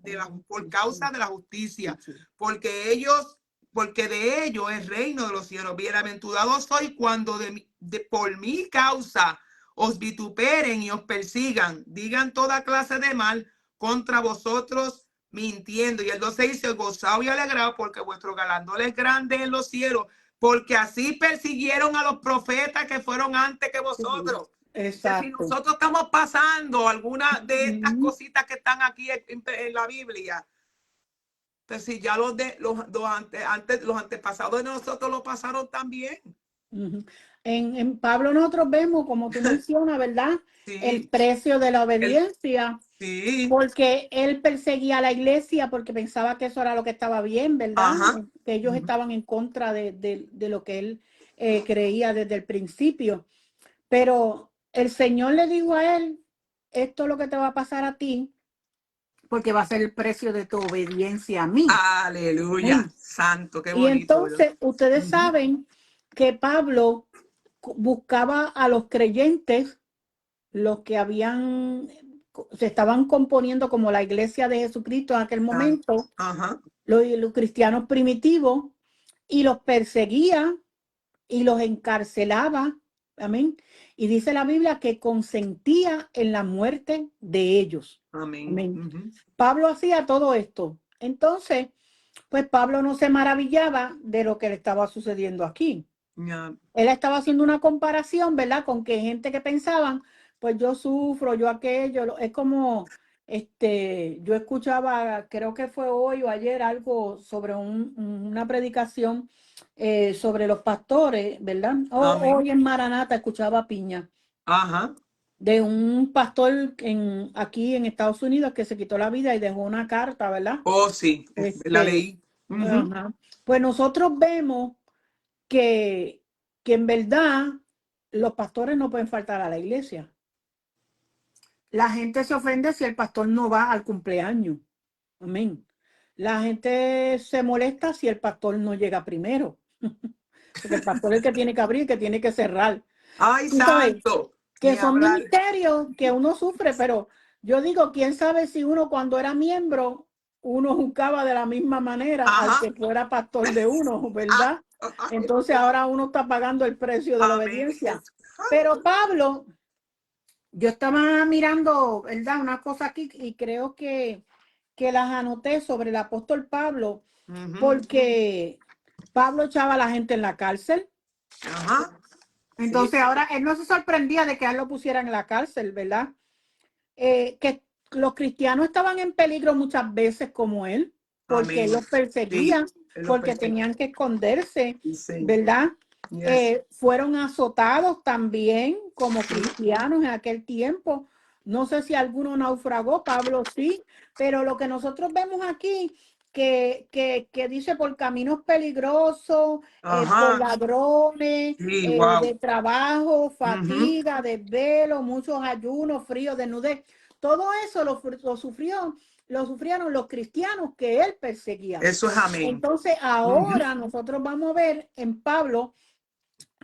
por causa de la justicia, porque de ellos es reino de los cielos. Bienaventurados soy cuando por mi causa os vituperen y os persigan, digan toda clase de mal contra vosotros mintiendo. Y el 12 dice, gozaos y alegraos porque vuestro galardón es grande en los cielos, porque así persiguieron a los profetas que fueron antes que vosotros. Exacto. Si nosotros estamos pasando alguna de estas cositas que están aquí en la Biblia, entonces si ya los antepasados de nosotros lo pasaron también. En Pablo nosotros vemos, como tú mencionas, ¿verdad? Sí. El precio de la obediencia. Sí. Porque él perseguía a la iglesia porque pensaba que eso era lo que estaba bien, ¿verdad? Ajá. Que ellos estaban en contra de lo que él creía desde el principio. Pero el Señor le dijo a él, esto es lo que te va a pasar a ti, porque va a ser el precio de tu obediencia a mí. Aleluya, santo, qué bonito. Y entonces, ustedes saben que Pablo buscaba a los creyentes, los que se estaban componiendo como la iglesia de Jesucristo en aquel momento, los cristianos primitivos, y los perseguía y los encarcelaba. Amén. Y dice la Biblia que consentía en la muerte de ellos. Amén. Pablo hacía todo esto. Entonces, pues Pablo no se maravillaba de lo que le estaba sucediendo aquí. Él estaba haciendo una comparación, ¿verdad? Con que gente que pensaban, pues yo sufro, yo aquello. Es como, yo escuchaba, creo que fue hoy o ayer, algo sobre una predicación sobre los pastores, ¿verdad? Hoy en Maranata escuchaba Piña. Ajá. de un pastor aquí en Estados Unidos que se quitó la vida y dejó una carta, ¿verdad? Oh, sí, la leí. Ajá. Pues nosotros vemos que en verdad los pastores no pueden faltar a la iglesia. La gente se ofende si el pastor no va al cumpleaños. Amén. La gente se molesta si el pastor no llega primero. Porque el pastor es el que tiene que abrir, que tiene que cerrar. Ay, Tú sabes santo. que son ministerios que uno sufre, pero yo digo, quién sabe si uno cuando era miembro, uno juzgaba de la misma manera al que fuera pastor de uno, ¿verdad? Entonces ahora uno está pagando el precio de la obediencia. Pero Pablo, yo estaba mirando, ¿verdad? Una cosa aquí y creo que las anoté sobre el apóstol Pablo, porque Pablo echaba a la gente en la cárcel. Entonces ahora él no se sorprendía de que a él lo pusieran en la cárcel, ¿verdad? Que los cristianos estaban en peligro muchas veces como él, porque los perseguían, porque tenían que esconderse, ¿verdad? Fueron azotados también como cristianos en aquel tiempo. No sé si alguno naufragó, Pablo sí, pero lo que nosotros vemos aquí, que dice por caminos peligrosos, por ladrones, de trabajo, fatiga, desvelo, muchos ayunos, frío, desnudez. Todo eso lo sufrieron los cristianos que él perseguía. Eso es amén. Entonces ahora nosotros vamos a ver en Pablo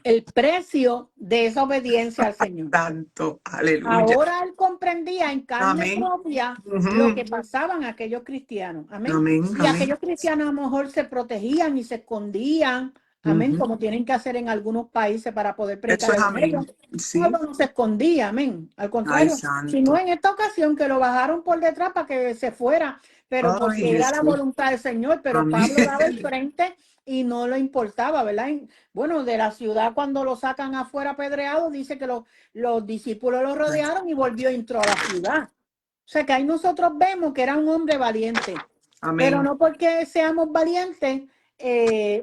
el precio de esa obediencia al Señor. Tanto, aleluya. Ahora él comprendía en carne propia lo que pasaban aquellos cristianos. Amén. Y aquellos cristianos a lo mejor se protegían y se escondían. Amén, como tienen que hacer en algunos países para poder predicar el evangelio. Pablo no se escondía, amén. Al contrario, sino en esta ocasión que lo bajaron por detrás para que se fuera, pero porque era la voluntad del Señor, pero Pablo daba el frente y no le importaba, ¿verdad? Bueno, de la ciudad cuando lo sacan afuera apedreado, dice que los discípulos lo rodearon y volvió y entró a la ciudad. O sea que ahí nosotros vemos que era un hombre valiente. Amén. Pero no porque seamos valientes,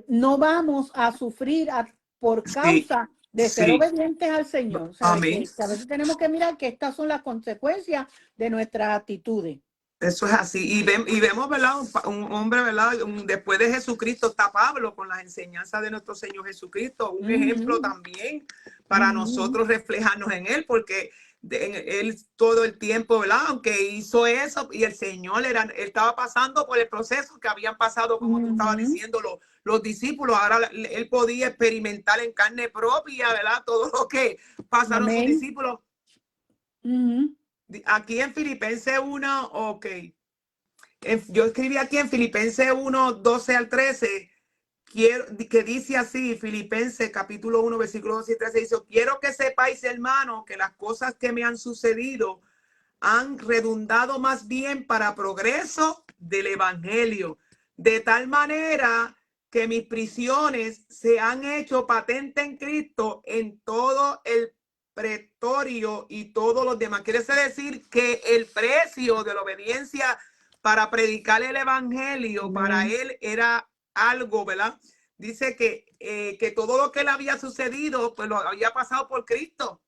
no vamos a sufrir por causa de ser obedientes al Señor. O sea, que a veces tenemos que mirar que estas son las consecuencias de nuestras actitudes. Eso es así. Y vemos, ¿verdad? Un hombre, ¿verdad? Después de Jesucristo está Pablo con las enseñanzas de nuestro Señor Jesucristo. Un ejemplo también para nosotros reflejarnos en él, porque él todo el tiempo, ¿verdad? Aunque hizo eso y el Señor él estaba pasando por el proceso que habían pasado, como tú estabas diciendo, los discípulos. Ahora él podía experimentar en carne propia, ¿verdad? Todo lo que pasaron sus discípulos. Aquí en Filipenses 1, ok. Yo escribí aquí en Filipenses 1, 12 al 13, que dice así, Filipenses capítulo 1, versículo 12 y 13, dice, quiero que sepáis, hermano, que las cosas que me han sucedido han redundado más bien para progreso del evangelio, de tal manera que mis prisiones se han hecho patente en Cristo en todo el pretorio y todos los demás. Quiere decir que el precio de la obediencia para predicar el evangelio, para él era algo, ¿verdad? Dice que todo lo que le había sucedido, pues lo había pasado por Cristo.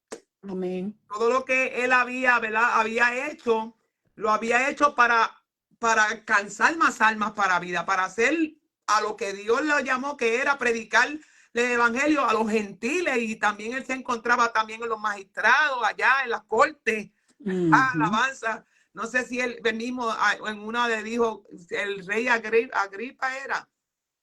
Amén. Todo lo que él había, ¿verdad? Había hecho, lo había hecho para alcanzar más almas para vida, para hacer a lo que Dios le llamó, que era predicar el evangelio a los gentiles, y también él se encontraba también en los magistrados, allá en las cortes, alabanza. No sé si él mismo en una le dijo, el rey Agripa era,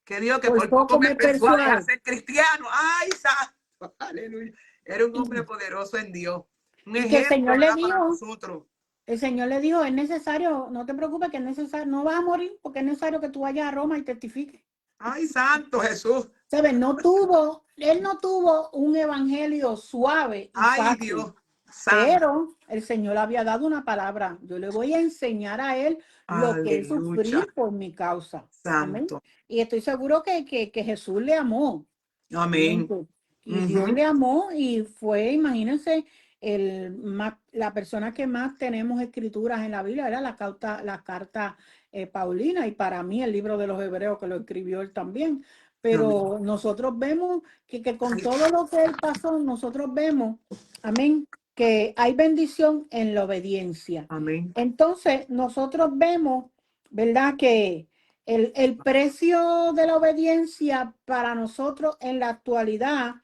que dijo que por poco me persuade a ser cristiano. Ay, santo, aleluya. Era un hombre poderoso en Dios. Un ejemplo, que el Señor le dijo, para nosotros. El Señor le dijo, es necesario, no te preocupes, que es necesario, no vas a morir porque es necesario que tú vayas a Roma y testifiques. Ay, santo Jesús. ¿Sabes? Él no tuvo un evangelio suave y fácil. Dios. Pero el Señor había dado una palabra. Yo le voy a enseñar a él lo que es sufrir por mi causa. Santo. Amén. Y estoy seguro que Jesús le amó. Amén. Y Dios le amó y fue, imagínense, la persona que más tenemos escrituras en la Biblia era la carta Paulina, y para mí el libro de los Hebreos, que lo escribió él también. Pero amén. Nosotros vemos que con todo lo que él pasó, nosotros vemos, amén, que hay bendición en la obediencia. Amén. Entonces, nosotros vemos, ¿verdad? Que el precio de la obediencia para nosotros en la actualidad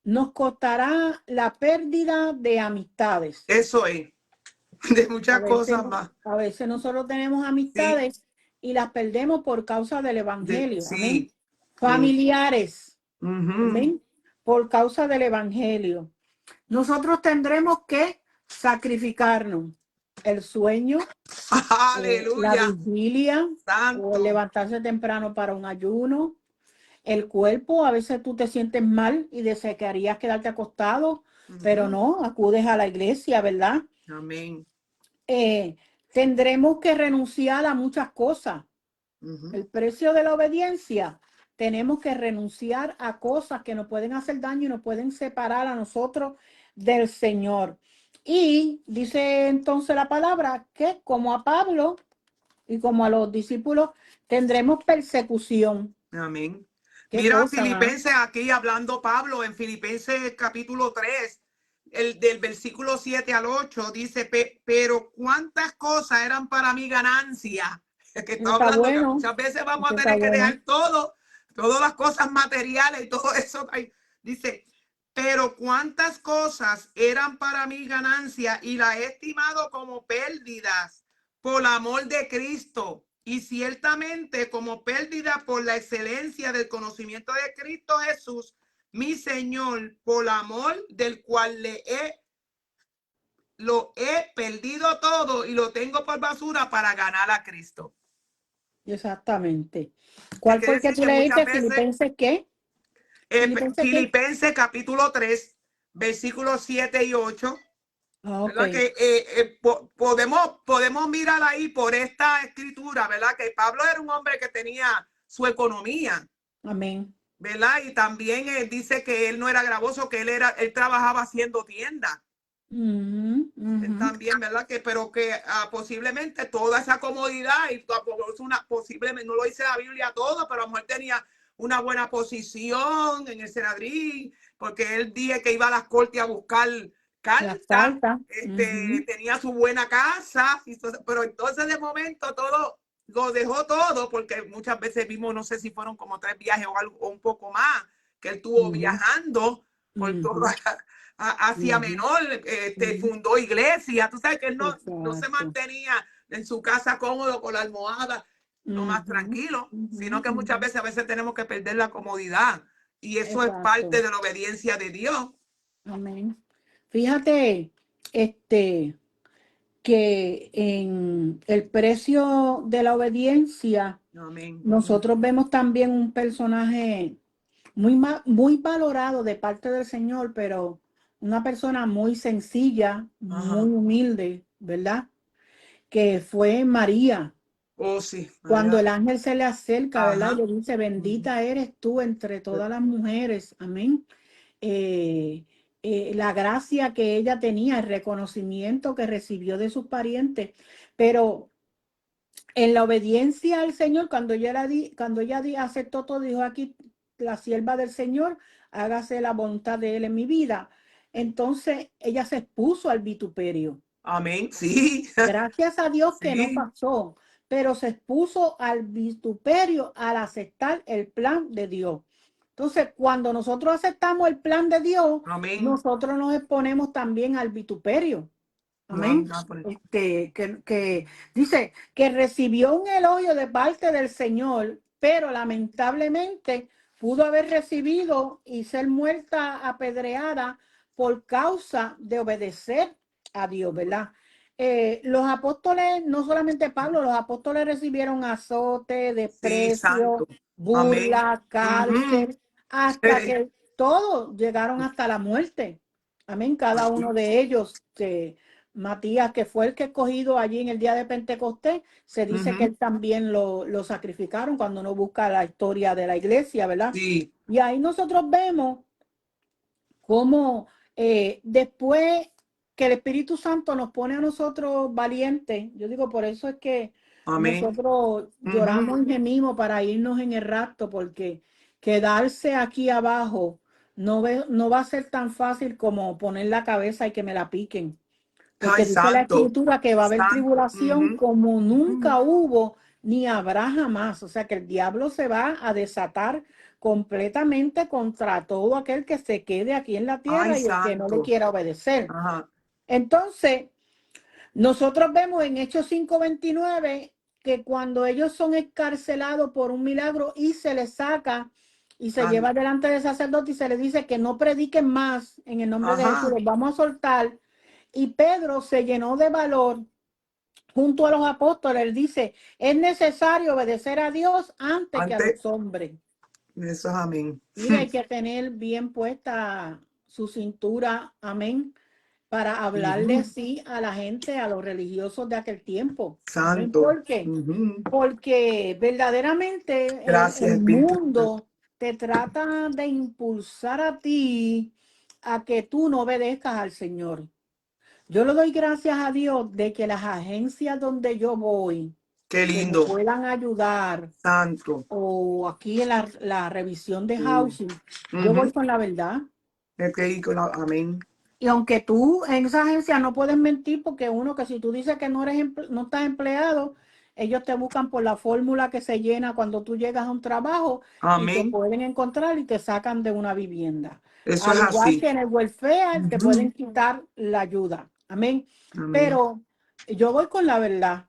nos costará la pérdida de amistades. Eso es, de muchas cosas más. A veces nosotros tenemos Sí, amistades y las perdemos por causa del evangelio. Amén. sí. Familiares. Ujú. Amén. Por causa del evangelio. Nosotros tendremos que sacrificarnos el sueño, la Aleluya. vigilia, o el Santo. levantarse temprano para un ayuno. El cuerpo, a veces tú te sientes mal y desearías quedarte acostado, pero Ujú. no, acudes a la iglesia, ¿verdad? Amén. Tendremos que renunciar a muchas cosas. Ujú. El precio de la obediencia, tenemos que renunciar a cosas que nos pueden hacer daño y nos pueden separar a nosotros del Señor. Y dice entonces la palabra que como a Pablo y como a los discípulos tendremos persecución. Amén. ¿Qué Mira, cosa, ah? Filipenses, aquí hablando Pablo, en Filipenses capítulo 3, del versículo 7 al 8, dice, pero cuántas cosas eran para mi ganancia. Que está Está hablando que bueno, muchas veces vamos a está tener que bueno. dejar todo, todas las cosas materiales y todo eso. Dice, pero cuántas cosas eran para mi ganancia y la he estimado como pérdidas por amor de Cristo. Y ciertamente como pérdida por la excelencia del conocimiento de Cristo Jesús, mi Señor, por amor del cual lo he perdido todo y lo tengo por basura para ganar a Cristo. Exactamente. ¿Qué ¿Cuál quiere fue el que decir? tú Que muchas leíste? veces, ¿Filipenses qué? ¿Filipenses qué? Filipenses capítulo 3, versículos 7 y 8, Ok. ¿verdad? Que podemos mirar ahí por esta escritura, ¿verdad? Que Pablo era un hombre que tenía su economía, Amén. ¿verdad? Y también dice que él no era gravoso, que él trabajaba haciendo tienda. Él también, ¿verdad? Pero que posiblemente toda esa comodidad y posiblemente, no lo dice la Biblia todo, pero a lo mejor tenía una buena posición en el Senadrín, porque él dije que iba a las cortes a buscar Las cartas, cartas. tenía su buena casa, pero entonces de momento todo lo dejó todo, porque muchas veces vimos, no sé si fueron como 3 viajes o algo, o un poco más, que él estuvo viajando por todo Asia Menor, fundó iglesia. Tú sabes que él no se mantenía en su casa cómodo con la almohada, lo más tranquilo, sino que muchas veces a veces tenemos que perder la comodidad. Y eso es parte de la obediencia de Dios. Amén. Fíjate, que en el precio de la obediencia, Amén. nosotros vemos también un personaje muy valorado de parte del Señor, pero una persona muy sencilla, muy humilde, ¿verdad? Que fue María. Oh, sí. Cuando María. el ángel se le acerca, ¿verdad? Ajá. Y le dice, bendita eres tú entre todas las mujeres. Amén. La gracia que ella tenía, el reconocimiento que recibió de sus parientes, pero en la obediencia al Señor, cuando ella aceptó todo, dijo aquí, la sierva del Señor, hágase la voluntad de Él en mi vida. Entonces ella se expuso al vituperio. Amén. Sí. Gracias a Dios que no Sí. pasó, pero se expuso al vituperio al aceptar el plan de Dios. Entonces, cuando nosotros aceptamos el plan de Dios, Amén. nosotros nos exponemos también al vituperio. Amén. Que dice que recibió un elogio de parte del Señor, pero lamentablemente pudo haber recibido y ser muerta apedreada por causa de obedecer a Dios, ¿verdad? Los apóstoles, no solamente Pablo, los apóstoles recibieron azote, Sí, desprecio, santo. Amén. burla, cárcel, hasta Sí. que todos llegaron hasta la muerte. Amén. Cada uno de ellos, Matías, que fue el que escogido allí en el día de Pentecostés, se dice que él también lo sacrificaron cuando uno busca la historia de la iglesia, ¿verdad? Sí. Y ahí nosotros vemos cómo después que el Espíritu Santo nos pone a nosotros valientes, yo digo, por eso es que Amén. nosotros lloramos y gemimos para irnos en el rapto, porque quedarse aquí abajo no va a ser tan fácil como poner la cabeza y que me la piquen. Porque Ay, dice la santo, escritura que va a haber santo. tribulación como nunca hubo ni habrá jamás. O sea que el diablo se va a desatar completamente contra todo aquel que se quede aquí en la tierra Ay, y el que no le santo. quiera obedecer. Ajá. Entonces, nosotros vemos en Hechos 5:29 que cuando ellos son escarcelados por un milagro y se les saca y se Ay, lleva delante del sacerdote y se les dice que no prediquen más en el nombre de Jesús, ajá. los vamos a soltar. Y Pedro se llenó de valor junto a los apóstoles. Él dice, es necesario obedecer a Dios antes que a Antes, los hombres. eso es amén. Y hay que tener bien puesta su cintura, amén, para hablarle sí a la gente, a los religiosos de aquel tiempo. Amén. Santo. ¿Por qué? Porque verdaderamente Gracias, el Espíritu. mundo te trata de impulsar a ti a que tú no obedezcas al Señor. Yo le doy gracias a Dios de que las agencias donde yo voy, Qué que me lindo. puedan ayudar, Santo. o aquí en la revisión de housing, yo voy con la verdad. Amén. Y aunque tú en esa agencia no puedes mentir, porque uno que si tú dices que no eres no estás empleado, ellos te buscan por la fórmula que se llena cuando tú llegas a un trabajo y te Amén. pueden encontrar y te sacan de una vivienda. Eso es Al igual así. que en el welfare te pueden quitar la ayuda. Amén. Amén. Pero yo voy con la verdad.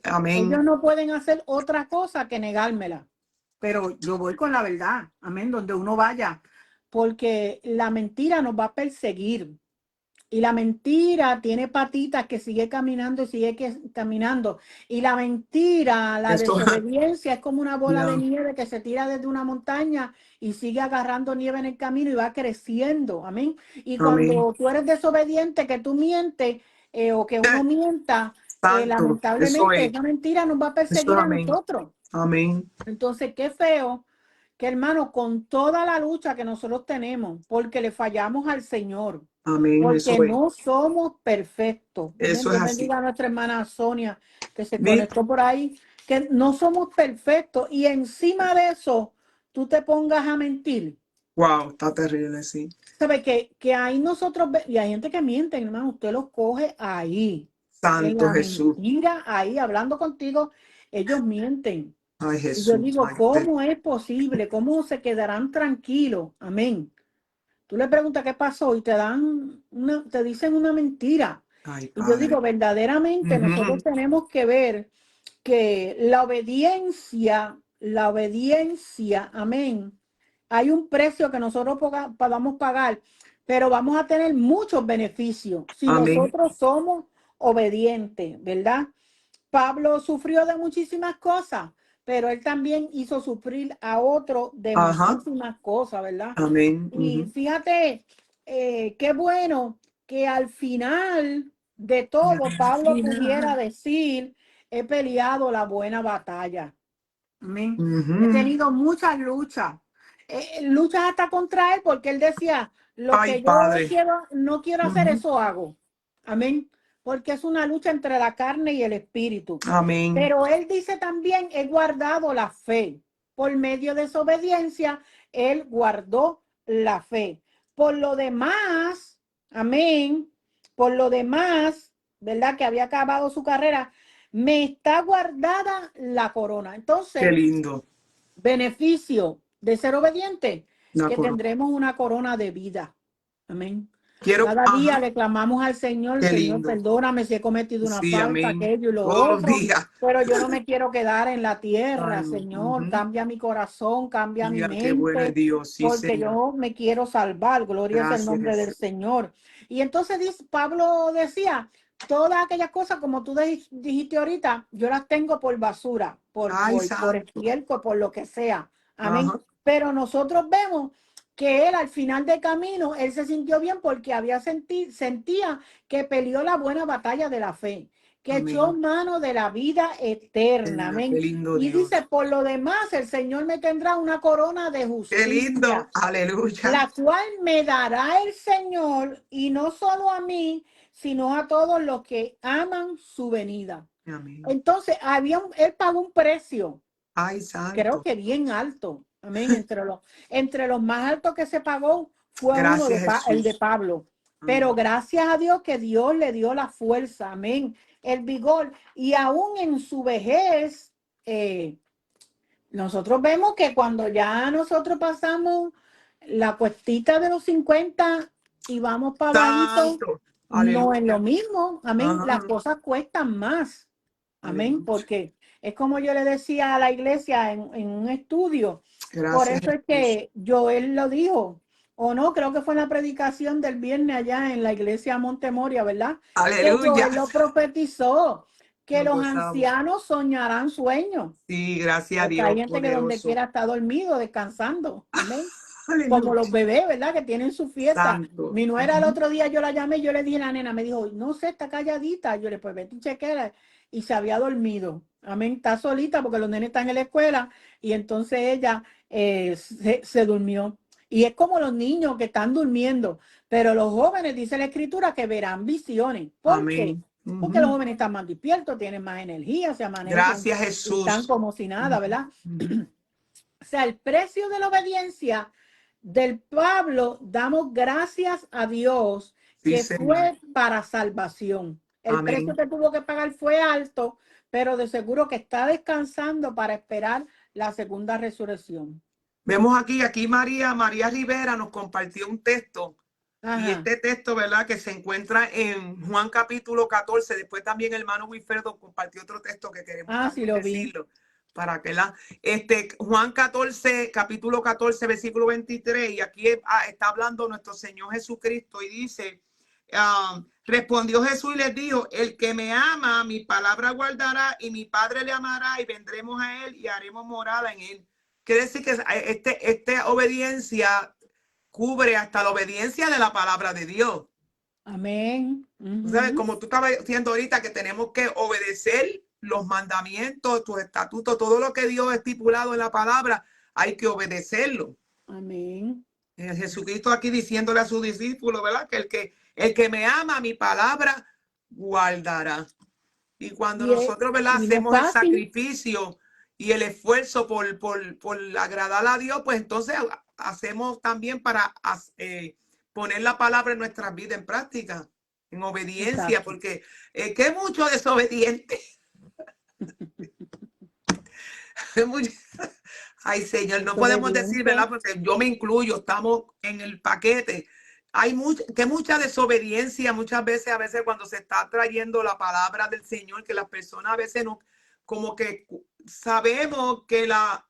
Amén. Ellos no pueden hacer otra cosa que negármela. Pero yo voy con la verdad. Amén. Donde uno vaya. Porque la mentira nos va a perseguir. Y la mentira tiene patitas que sigue caminando y sigue caminando. Y la mentira, la Eso, desobediencia es como una bola de yeah. nieve que se tira desde una montaña y sigue agarrando nieve en el camino y va creciendo. Amén. Y Amén. cuando tú eres desobediente, que tú mientes o que uno mienta, Santo. Eso lamentablemente es. esa mentira nos va a Eso perseguir es a amén. nosotros. Amén. Entonces, qué feo que hermano, con toda la lucha que nosotros tenemos, porque le fallamos al Señor, Amén. porque Eso es. no somos perfectos. Amén. Eso es Dios así. bendiga a nuestra hermana Sonia, que se ¿Viste? conectó por ahí, que no somos perfectos. Y encima de eso, tú te pongas a mentir. Wow, está terrible, sí. ¿Sabe que ahí nosotros, y hay gente que miente, hermano, usted los coge ahí, en Santo la Jesús. mentira, ahí hablando contigo, ellos mienten. Ay, Y yo Jesús. digo, Ay, ¿cómo es posible? ¿Cómo se quedarán tranquilos? Amén. Tú le preguntas qué pasó y te dicen una mentira. ay, Y yo Padre. digo, verdaderamente nosotros tenemos que ver que la obediencia, amén. Hay un precio que nosotros podamos pagar, pero vamos a tener muchos beneficios si Amén. nosotros somos obedientes, ¿verdad? Pablo sufrió de muchísimas cosas, pero él también hizo sufrir a otro de Ajá. muchísimas cosas, ¿verdad? Amén. Y fíjate, qué bueno que al final de todo Pablo pudiera decir, he peleado la buena batalla. Amén. He tenido muchas luchas, luchas hasta contra él, porque él decía, lo Ay, que yo Padre. no quiero hacer, eso hago. Amén. Porque es una lucha entre la carne y el espíritu. Amén. Pero él dice también, he guardado la fe. Por medio de su obediencia, él guardó la fe. Por lo demás, amén, por lo demás, ¿verdad? Que había acabado su carrera, me está guardada la corona. Qué Entonces, lindo. beneficio de ser obediente, La que corona. tendremos una corona de vida. Amén. Quiero, Cada día ajá. le clamamos al Señor, Qué Señor, lindo. perdóname si he cometido una Sí, falta, amén. aquello y lo Todos los otro, días. pero yo no me quiero quedar en la tierra, Ay, Señor. Cambia mi corazón, cambia mi mira, qué bueno es mente, Dios. Sí, porque Señor. yo me quiero salvar. Gloria es el Gracias, nombre del Jesús. Señor. Y entonces dice, Pablo decía, todas aquellas cosas, como tú dijiste ahorita, yo las tengo por basura, Ay, por santo. estiércol, por lo que sea. Amén. Ajá. Pero nosotros vemos que él al final del camino, él se sintió bien porque sentía que peleó la buena batalla de la fe, que echó Amén. mano de la vida eterna. Qué Amén. lindo Y Dios. dice, por lo demás, el Señor me tendrá una corona de Qué lindo. justicia, Aleluya. la cual me dará el Señor, y no solo a mí, sino a todos los que aman su venida. Amén. Entonces, él pagó un precio, Ay, creo santo. que bien alto. Amén. Entre los más altos que se pagó fue Gracias, el de Jesús. Pablo. Pero gracias a Dios que Dios le dio la fuerza, amén, el vigor. Y aún en su vejez, nosotros vemos que cuando ya nosotros pasamos la cuestita de los 50 y vamos para bajito, Santo. no es Aleluya. lo mismo, amén. Ajá. Las cosas cuestan más, amén, Aleluya. porque es como yo le decía a la iglesia en un estudio. Por Gracias, eso es Jesús. que Joel lo dijo, o no, creo que fue en la predicación del viernes allá en la iglesia Montemoria, ¿verdad? Que Aleluya. Joel lo profetizó, que Nos los gozamos. ancianos soñarán sueños. Sí, gracias a Porque Dios, hay gente que donde poderoso. quiera está dormido, descansando. Amén. Como los Aleluya. bebés, ¿verdad? Que tienen su fiesta. Santo. Mi nuera el otro día yo la llamé, yo le dije a la nena, me dijo, no sé, está calladita. Yo le pues vete y chequera. Y se había dormido. Amén. Está solita porque los nenes están en la escuela. Y entonces ella se durmió. Y es como los niños que están durmiendo. Pero los jóvenes, dice la escritura, que verán visiones. ¿Por qué? Amén. Porque los Ujú. jóvenes están más despiertos, tienen más energía, se amanecen Gracias, y están Jesús. como si nada, Ujú, ¿verdad? ujú. O sea, el precio de la obediencia del Pablo, damos gracias a Dios Sí, que Señor. fue para salvación. El precio Amén. que tuvo que pagar fue alto, pero de seguro que está descansando para esperar la segunda resurrección. Vemos aquí María Rivera nos compartió un texto. Y Ajá. este texto, ¿verdad? Que se encuentra en Juan capítulo 14. Después también el hermano Wilfredo compartió otro texto que queremos Ah, sí también lo vi. decirlo. Para que Juan 14, capítulo 14, versículo 23. Y aquí está hablando nuestro Señor Jesucristo y dice, respondió Jesús y les dijo, el que me ama, mi palabra guardará y mi Padre le amará y vendremos a él y haremos morada en él. Quiere decir que esta obediencia cubre hasta la obediencia de la palabra de Dios. Amén. ¿Sabes? Como tú estabas diciendo ahorita, que tenemos que obedecer los mandamientos, tus estatutos, todo lo que Dios ha estipulado en la palabra, hay que obedecerlo. Amén. Jesucristo aquí diciéndole a sus discípulos, ¿verdad? Que el que me ama, mi palabra guardará. Y cuando nosotros, ¿verdad? Y no es Hacemos el fácil. sacrificio y el esfuerzo por agradar a Dios, pues entonces hacemos también para poner la palabra en nuestras vidas en práctica, en obediencia, Exacto. porque que mucho desobediente. Ay, Señor, no podemos decir, ¿verdad? Desobediente. Porque yo me incluyo, estamos en el paquete. Hay mucha desobediencia muchas veces, a veces cuando se está trayendo la palabra del Señor, que las personas a veces no, como que sabemos que la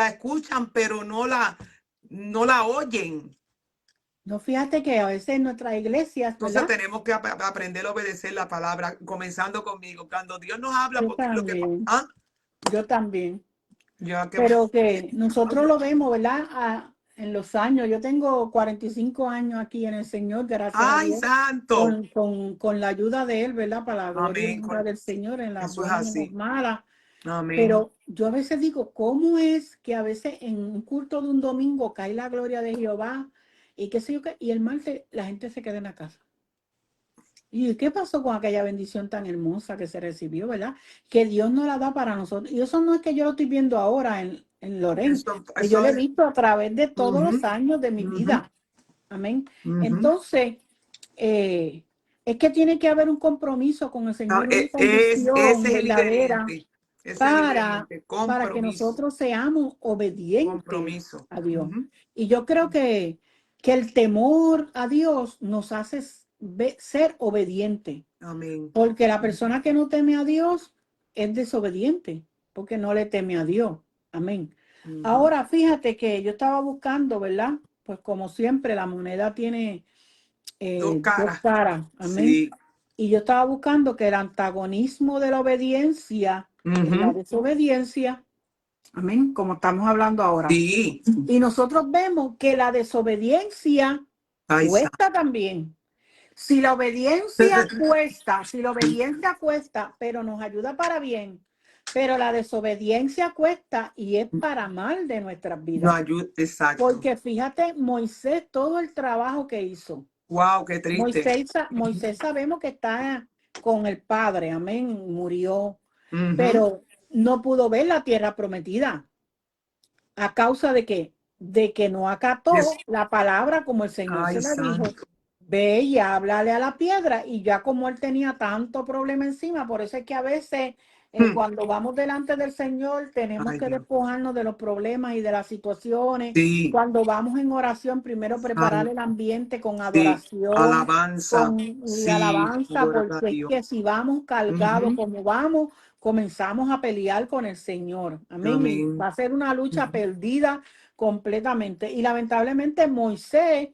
escuchan, pero no la oyen. No, fíjate que a veces en nuestras iglesias, Entonces ¿verdad? tenemos que aprender a obedecer la palabra, comenzando conmigo. Cuando Dios nos habla, Yo porque lo que pasa, también. Yo también. yo que Pero que nosotros lo vemos, ¿verdad? En los años. Yo tengo 45 años aquí en el Señor, gracias a ay, Dios, santo. con la ayuda de Él, ¿verdad? Para la gloria y Amén. honra del Señor, en las Eso es buenas y en las así. malas. Amén. Pero yo a veces digo, ¿cómo es que a veces en un culto de un domingo cae la gloria de Jehová y qué sé yo qué? Y el martes la gente se queda en la casa. ¿Y qué pasó con aquella bendición tan hermosa que se recibió, verdad? Que Dios nos la da para nosotros. Y eso no es que yo lo estoy viendo ahora en Loren, que yo Eso lo he es. visto a través de todos los Ujú, años de mi ujú, vida. Amén. ujú. Entonces, es que tiene que haber un compromiso con el Señor, una Ese condición es el verdadera ingrediente. Ese es el para, ingrediente. para que Compromiso. nosotros seamos obedientes Compromiso. a Dios. Ujú. Y yo creo que el temor a Dios nos hace ser obedientes. Amén. Porque la persona que no teme a Dios es desobediente, porque no le teme a Dios. Amén. Ujú. Ahora, fíjate que yo estaba buscando, ¿verdad? Pues como siempre, la moneda tiene Dos dos caras. caras. Amén. Sí. Y yo estaba buscando que el antagonismo de la obediencia es la Ujú. desobediencia. Amén. Como estamos hablando ahora. Sí. Y nosotros vemos que la desobediencia Ay, cuesta también. Si la obediencia cuesta, pero nos ayuda para bien, pero la desobediencia cuesta y es para mal de nuestras no vidas. ayuda. Exacto. Porque fíjate, Moisés, todo el trabajo que hizo. Wow, qué triste. Moisés sabemos que está con el Padre, amén, murió, Ujú. pero no pudo ver la tierra prometida. ¿A causa de qué? De que no acató la palabra como el Señor se la dijo. Ve y háblale a la piedra. Y ya como él tenía tanto problema encima, por eso es que a veces cuando vamos delante del Señor tenemos que despojarnos de los problemas y de las situaciones. Sí. Cuando vamos en oración, primero preparar el ambiente con adoración, alabanza, con alabanza, porque es que si vamos cargados como vamos, comenzamos a pelear con el Señor. Amén. Va a ser una lucha perdida completamente. Y lamentablemente Moisés,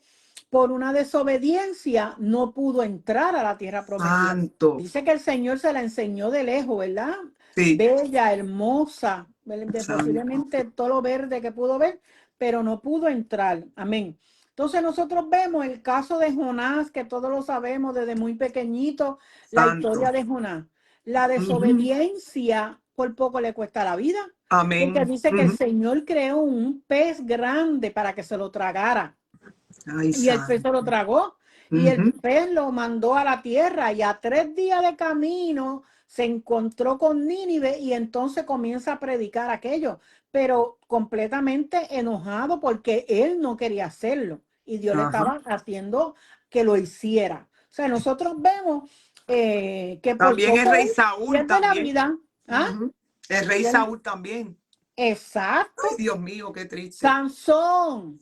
por una desobediencia, no pudo entrar a la tierra prometida. Dice que el Señor se la enseñó de lejos, ¿verdad? Sí. Bella, hermosa, posiblemente todo lo verde que pudo ver, pero no pudo entrar. Amén. Entonces nosotros vemos el caso de Jonás, que todos lo sabemos desde muy pequeñito, la historia de Jonás. La desobediencia por poco le cuesta la vida. Amén. Porque dice que el Señor creó un pez grande para que se lo tragara. Y el pez se lo tragó. Y el pez lo mandó a la tierra. Y a 3 días de camino se encontró con Nínive y entonces comienza a predicar aquello. Pero completamente enojado porque él no quería hacerlo. Y Dios le estaba haciendo que lo hiciera. O sea, nosotros vemos que por también el rey Saúl también. La vida. El rey Saúl también. Exacto. Ay, Dios mío, qué triste. Sansón,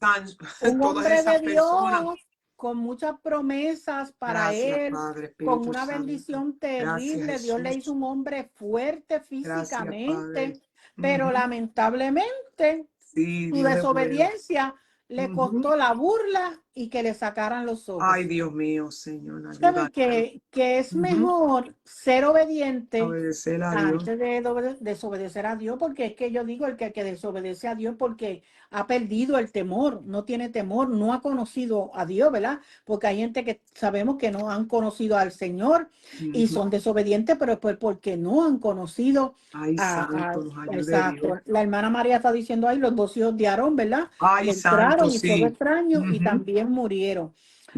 un hombre de Dios personas, con muchas promesas para él, Padre, con una bendición terrible. Gracias, Dios le hizo un hombre fuerte físicamente, Gracias, pero lamentablemente su desobediencia le costó la burla y que le sacaran los ojos. Ay, Dios mío, Señor, ¿Saben que es mejor ser obediente antes de desobedecer a Dios? Porque es que yo digo, el que desobedece a Dios porque ha perdido el temor, no tiene temor, no ha conocido a Dios, ¿verdad? Porque hay gente que sabemos que no han conocido al Señor y son desobedientes, pero pues porque no han conocido exacto. La hermana María está diciendo ahí, los 2 hijos de Aarón, ¿verdad? Entraron y fue extraño y también murieron.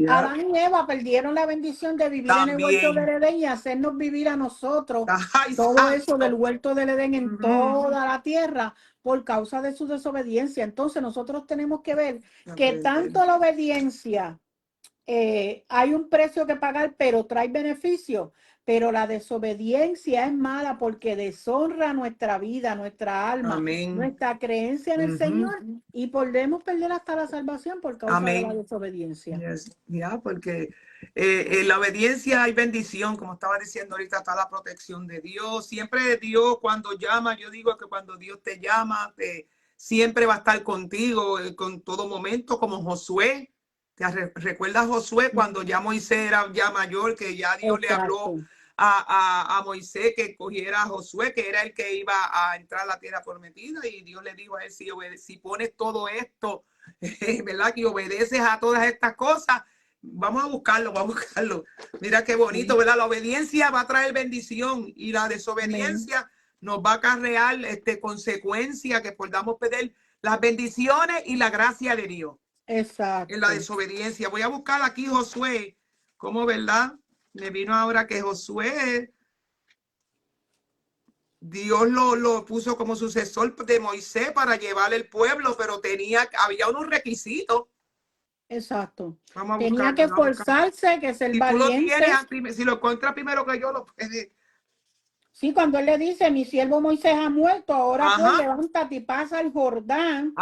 Adán y Eva perdieron la bendición de vivir en el huerto del Edén y hacernos vivir a nosotros todo eso del huerto del Edén en toda la tierra por causa de su desobediencia. Entonces nosotros tenemos que ver que tanto la obediencia hay un precio que pagar, pero trae beneficio. Pero la desobediencia es mala porque deshonra nuestra vida, nuestra alma, nuestra creencia en el Señor y podemos perder hasta la salvación por causa de la desobediencia. Porque en la obediencia hay bendición, como estaba diciendo ahorita, está la protección de Dios. Siempre Dios cuando llama, yo digo que cuando Dios te llama, siempre va a estar contigo con todo momento, como Josué. ¿Te recuerdas Josué cuando ya Moisés era ya mayor, que ya Dios le habló a Moisés que cogiera a Josué, que era el que iba a entrar a la tierra prometida? Y Dios le dijo a él, si pones todo esto, ¿verdad? Que obedeces a todas estas cosas, vamos a buscarlo. Mira qué bonito, ¿verdad? La obediencia va a traer bendición y la desobediencia nos va a acarrear consecuencias que podamos perder las bendiciones y la gracia de Dios. Exacto. En la desobediencia. Voy a buscar aquí Josué, como verdad, me vino ahora que Josué, Dios lo puso como sucesor de Moisés para llevar el pueblo, pero había unos requisitos. Exacto. Tenía que esforzarse, que ser valiente. Si lo encuentras primero que yo, lo puedes. Sí, cuando él le dice, mi siervo Moisés ha muerto, ahora pues levántate y pasa el Jordán.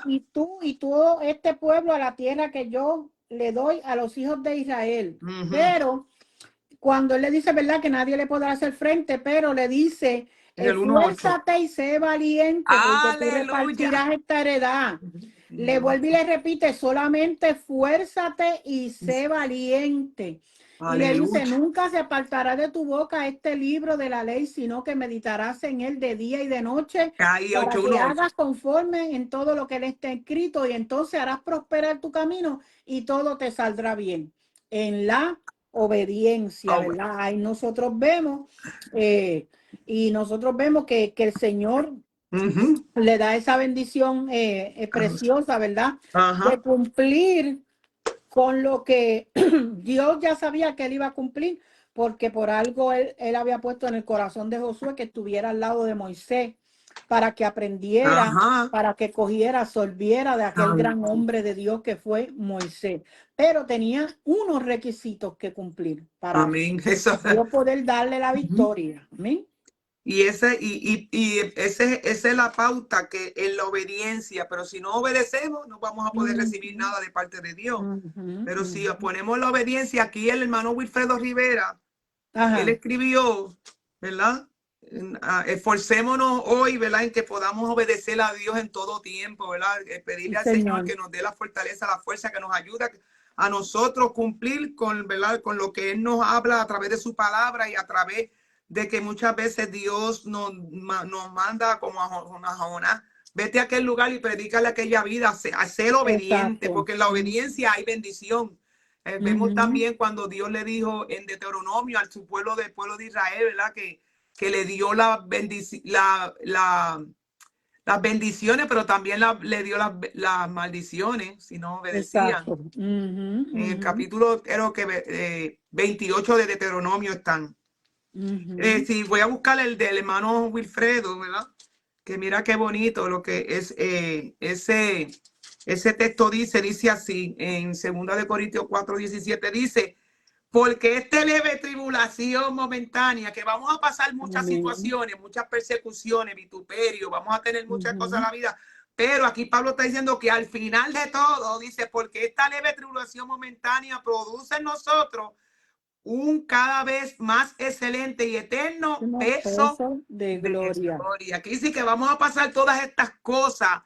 Y tú y todo este pueblo a la tierra que yo le doy a los hijos de Israel. Pero cuando él le dice, ¿verdad? Que nadie le podrá hacer frente, pero le dice, esfuérzate y sé valiente, porque tú repartirás esta heredad. Le vuelve y le repite, solamente esfuérzate y sé valiente. Y le dice, nunca se apartará de tu boca este libro de la ley, sino que meditarás en él de día y de noche, para que hagas conforme en todo lo que él está escrito, y entonces harás prosperar tu camino y todo te saldrá bien. En la obediencia, ¿verdad? Ahí nosotros vemos, y nosotros vemos que el Señor le da esa bendición preciosa, ¿verdad? De cumplir con lo que Dios ya sabía que él iba a cumplir, porque por algo él había puesto en el corazón de Josué que estuviera al lado de Moisés para que aprendiera, Ajá. para que cogiera, absorbiera de aquel gran hombre de Dios que fue Moisés. Pero tenía unos requisitos que cumplir para Amén. Eso. Dios poder darle la victoria. Amén. Y esa es la pauta, que en la obediencia, pero si no obedecemos, no vamos a poder recibir nada de parte de Dios. Pero si ponemos la obediencia, aquí el hermano Wilfredo Rivera, él escribió, ¿verdad? Esforcémonos hoy, ¿verdad? En que podamos obedecer a Dios en todo tiempo, ¿verdad? Pedirle al Señor que nos dé la fortaleza, la fuerza, que nos ayude a nosotros cumplir con, ¿verdad? Con lo que Él nos habla a través de su palabra, y a través de que muchas veces Dios nos manda como a Jonás: vete a aquel lugar y predícale aquella vida, a ser obediente. Exacto. Porque en la obediencia hay bendición. Vemos también cuando Dios le dijo en Deuteronomio al su pueblo, del pueblo de Israel, ¿verdad? Que le dio las bendiciones, pero también le dio las maldiciones si no obedecían. En el capítulo, creo que 28 de Deuteronomio están. Sí, voy a buscar el del hermano Wilfredo, ¿verdad? Que mira qué bonito lo que es ese texto. Dice así en 2 Corintios 4:17, dice: porque esta leve tribulación momentánea, que vamos a pasar muchas situaciones, muchas persecuciones, vituperio, vamos a tener muchas cosas en la vida, pero aquí Pablo está diciendo que al final de todo, dice, porque esta leve tribulación momentánea produce en nosotros un cada vez más excelente y eterno peso de gloria. Aquí dice que vamos a pasar todas estas cosas,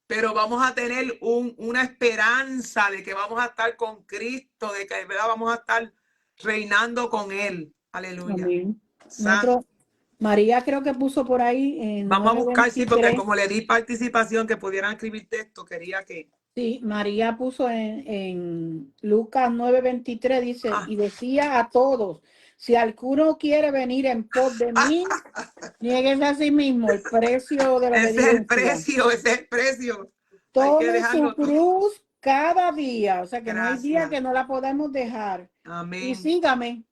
pero vamos a tener una esperanza de que vamos a estar con Cristo, de que de verdad vamos a estar reinando con Él. Aleluya. María creo que puso por ahí. Vamos a buscar, sí, porque como le di participación que pudieran escribir texto, quería que... Sí, María puso en Lucas 9:23, dice, y decía a todos: si alguno quiere venir en pos de mí, niéguese a sí mismo el precio de la obediencia. Ese es el precio. Tome su cruz cada día, o sea que no hay día que no la podemos dejar. Amén. Y sígame.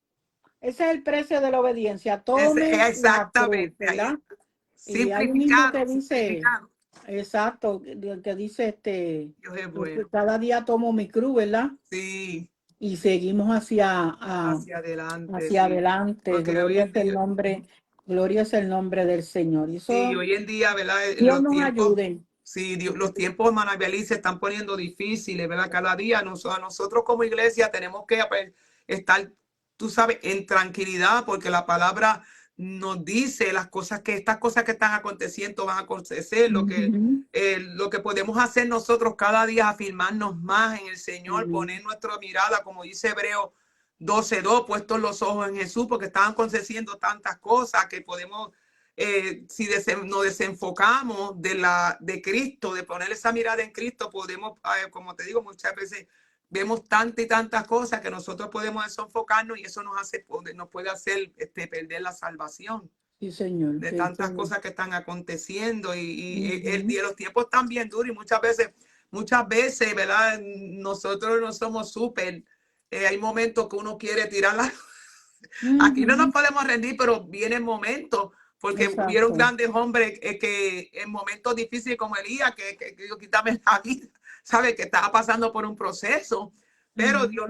Ese es el precio de la obediencia. Tome exactamente, la cruz, ¿verdad? Y hay un himno que dice, exacto, que dice cada día tomo mi cruz, ¿verdad? Sí. Y seguimos hacia adelante. Gloria es el nombre del Señor. Y eso, sí, hoy en día, ¿verdad? Dios nos ayude. Sí, los tiempos, hermana Beatriz, se están poniendo difíciles, ¿verdad? Cada día nosotros como iglesia tenemos que estar, tú sabes, en tranquilidad, porque la palabra nos dice estas cosas que están aconteciendo van a acontecer. Lo que podemos hacer nosotros cada día es afirmarnos más en el Señor, poner nuestra mirada, como dice Hebreos 12:2, puestos los ojos en Jesús, porque estaban aconteciendo tantas cosas que podemos... si nos desenfocamos de Cristo, de poner esa mirada en Cristo, podemos, como te digo, muchas veces vemos tantas y tantas cosas que nosotros podemos desenfocarnos, y eso nos puede hacer perder la salvación. Sí, Señor. De tantas cosas que están aconteciendo, y los tiempos están bien duros, y muchas veces, ¿verdad? Nosotros no somos súper. Hay momentos que uno quiere tirarla. Aquí no nos podemos rendir, pero vienen momentos, porque hubieron grandes hombres que en momentos difíciles como Elías, que Dios quítame la vida, sabe que estaba pasando por un proceso, pero Dios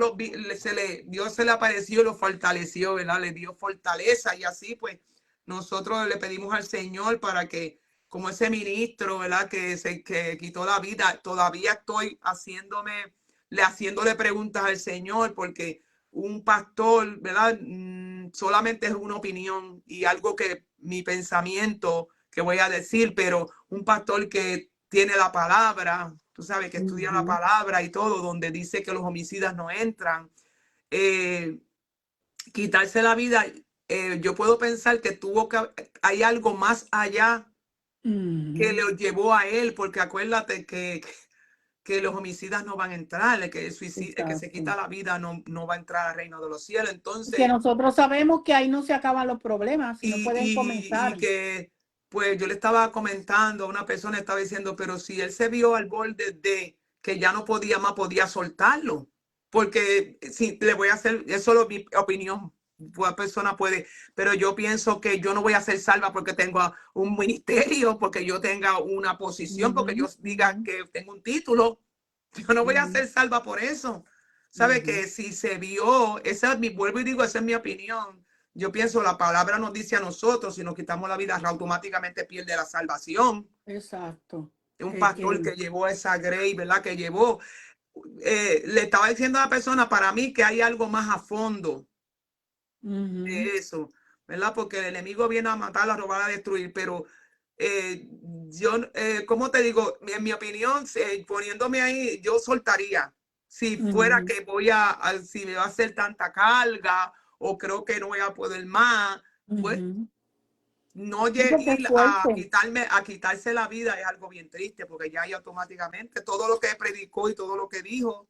se le apareció y lo fortaleció, ¿verdad? Le dio fortaleza, y así pues nosotros le pedimos al Señor para que, como ese ministro, ¿verdad? Que quitó la vida, todavía estoy haciéndole preguntas al Señor, porque un pastor, ¿verdad? Solamente es una opinión y algo que mi pensamiento que voy a decir, pero un pastor que tiene la palabra, tú sabes, que estudia la palabra y todo, donde dice que los homicidas no entran, quitarse la vida, yo puedo pensar que hay algo más allá que le llevó a él, porque acuérdate que los homicidas no van a entrar, el que se quita la vida no va a entrar al reino de los cielos. Entonces, que nosotros sabemos que ahí no se acaban los problemas, no pueden comenzar. Y que, pues yo le estaba comentando a una persona, estaba diciendo, pero si él se vio al borde de que ya no podía más, podía soltarlo. Porque si le voy a hacer, es solo mi opinión, una persona puede, pero yo pienso que yo no voy a ser salva porque tengo un ministerio, porque yo tenga una posición, porque yo diga que tengo un título. Yo no voy a ser salva por eso. ¿Sabe? Que si se vio, esa es mi, vuelvo y digo, esa es mi opinión. Yo pienso, la palabra nos dice a nosotros, si nos quitamos la vida, automáticamente pierde la salvación. Exacto. Un pastor que llevó esa grey, ¿verdad? Que llevó, le estaba diciendo a la persona, para mí, que hay algo más a fondo de eso, ¿verdad? Porque el enemigo viene a matar, a robar, a destruir, pero yo, ¿cómo te digo? En mi opinión, poniéndome ahí, yo soltaría. Si fuera que voy si me va a hacer tanta carga o creo que no voy a poder más, pues no ir a quitarse la vida es algo bien triste, porque ya ahí automáticamente todo lo que predicó y todo lo que dijo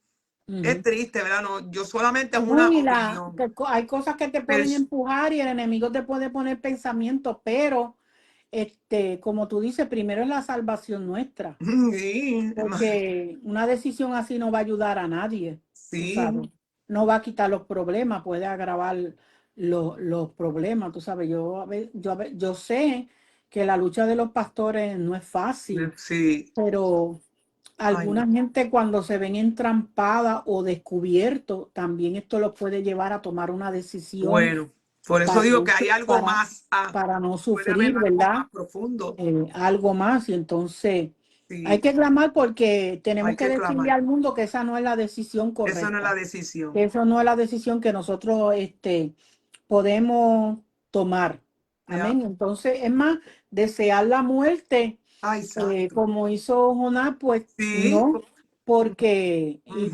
es triste, ¿verdad? No, yo solamente es una opinión. Hay cosas que te pueden empujar y el enemigo te puede poner pensamientos, pero como tú dices, primero es la salvación nuestra. Sí, porque una decisión así no va a ayudar a nadie. Tú sí. sabes. No va a quitar los problemas, puede agravar los problemas. Tú sabes, yo sé que la lucha de los pastores no es fácil, Sí. pero alguna gente cuando se ven entrampada o descubierto, también esto los puede llevar a tomar una decisión. Bueno, por eso digo que hay algo más. Para no Puede haber sufrir, algo ¿verdad? más profundo. Algo más, y entonces hay Sí, que clamar porque tenemos hay que que decirle clamar. al mundo que esa no es la decisión Eso no es la correcta, decisión. que eso no es la decisión que nosotros podemos tomar. Ya. Amén. Entonces, es más, desear la muerte, Ay, santo. como hizo Jonás, pues Sí. no, porque, y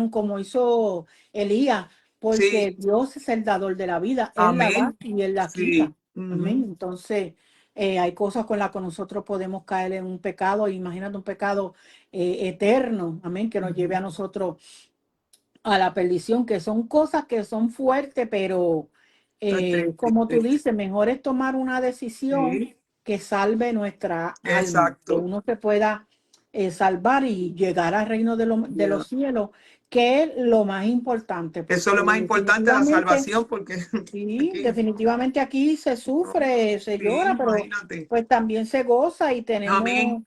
como hizo Elías, porque Sí. Dios es el dador de la vida, Él la da Amén. y Él la quita. Sí. Amén. Entonces, hay cosas con las que nosotros podemos caer en un pecado, imagínate un pecado eterno, amén, que nos lleve a nosotros a la perdición, que son cosas que son fuertes, pero como tú dices, mejor es tomar una decisión Sí. que salve nuestra alma, que Exacto. uno se pueda salvar y llegar al reino de los cielos, que es lo más importante, Eso es porque lo más importante, la definitivamente, salvación, porque sí, aquí, definitivamente aquí se sufre, se sí, llora, pero imagínate. pues también se goza y tenemos Amén.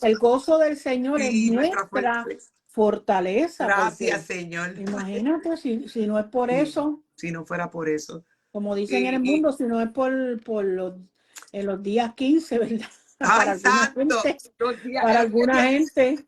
el gozo del Señor es Sí, nuestra fuerza. nuestra fortaleza, porque Gracias, Señor. imagínate si no es por Sí, eso, si no fuera por eso. como dicen en el Y, mundo, si no es por en los días 15, ¿verdad? ay, santo, los días, Para alguna gente,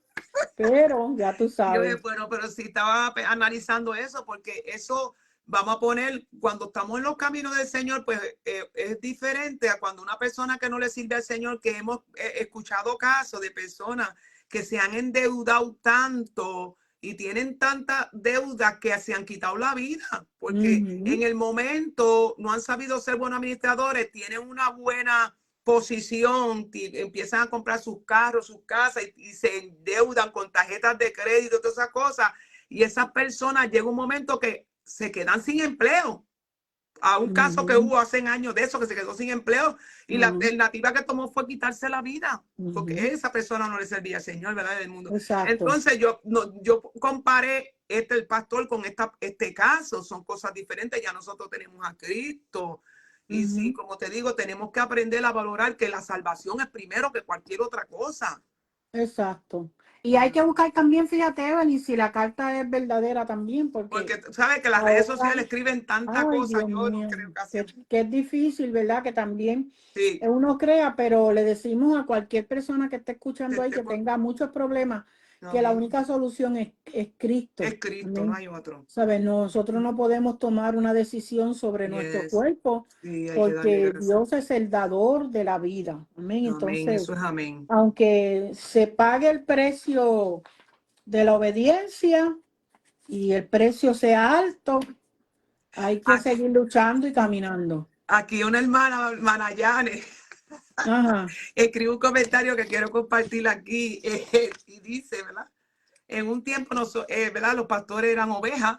pero ya tú sabes. bueno, pero sí estaba analizando eso, porque eso, vamos a poner, cuando estamos en los caminos del Señor, pues es diferente a cuando una persona que no le sirve al Señor, que hemos escuchado casos de personas que se han endeudado tanto y tienen tanta deuda que se han quitado la vida, porque en el momento no han sabido ser buenos administradores, tienen una buena posición, empiezan a comprar sus carros, sus casas y se endeudan con tarjetas de crédito, todas esas cosas. Y esas personas llega un momento que se quedan sin empleo. A un caso que hubo hace años de eso, que se quedó sin empleo y la alternativa que tomó fue quitarse la vida, porque esa persona no le servía al Señor, ¿verdad? Del mundo. Exacto. Entonces yo comparé el pastor con este caso, son cosas diferentes, ya nosotros tenemos a Cristo. Y sí, como te digo, tenemos que aprender a valorar que la salvación es primero que cualquier otra cosa. Exacto. Y hay que buscar también, fíjate, Evelyn, si la carta es verdadera también, porque Porque sabes que las redes ahora, sociales escriben tanta ay, cosa, Dios yo no mío, creo que así. que es difícil, ¿verdad? Que también Sí, uno crea, pero le decimos a cualquier persona que esté escuchando ahí que tenga muchos problemas, que la amén. única solución es Cristo. Es Cristo, no Amén. hay otro. ¿Sabes? Nosotros no podemos tomar una decisión sobre nuestro Yes. cuerpo Sí, hay que darle porque gracias. Dios es el dador de la vida. Amén. Amén, Entonces, eso es amén. aunque se pague el precio de la obediencia y el precio sea alto, hay que Aquí, seguir luchando y caminando. aquí una hermana Yane, Ajá. escribe un comentario que quiero compartir aquí y dice, ¿verdad? En un tiempo, ¿verdad? Los pastores eran ovejas,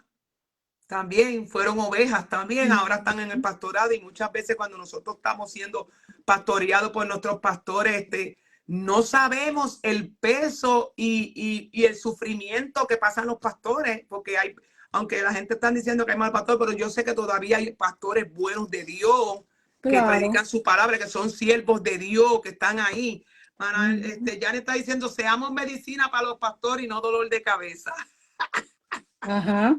también fueron ovejas, también ahora están en el pastorado y muchas veces cuando nosotros estamos siendo pastoreados por nuestros pastores, no sabemos el peso y el sufrimiento que pasan los pastores, porque aunque la gente está diciendo que hay mal pastor, pero yo sé que todavía hay pastores buenos de Dios que predican su palabra, que son siervos de Dios, que están ahí. Ya le está diciendo, seamos medicina para los pastores y no dolor de cabeza. Ajá.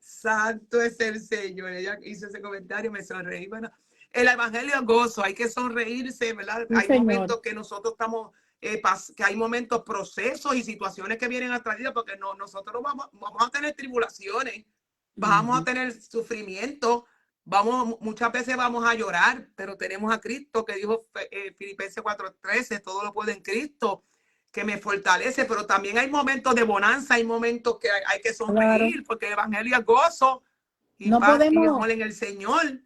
Santo es el Señor. Ella hizo ese comentario, me sonreí. Bueno, el evangelio es gozo, hay que sonreírse, ¿verdad? Sí, hay señor. momentos que nosotros estamos, que hay momentos, procesos y situaciones que vienen a traer, porque nosotros vamos a tener tribulaciones, vamos a tener sufrimiento, muchas veces vamos a llorar, pero tenemos a Cristo que dijo Filipenses 4:13, todo lo puede en Cristo que me fortalece, pero también hay momentos de bonanza, hay momentos que hay que sonreír, claro, porque el evangelio es gozo y no paz podemos, y amor en el Señor.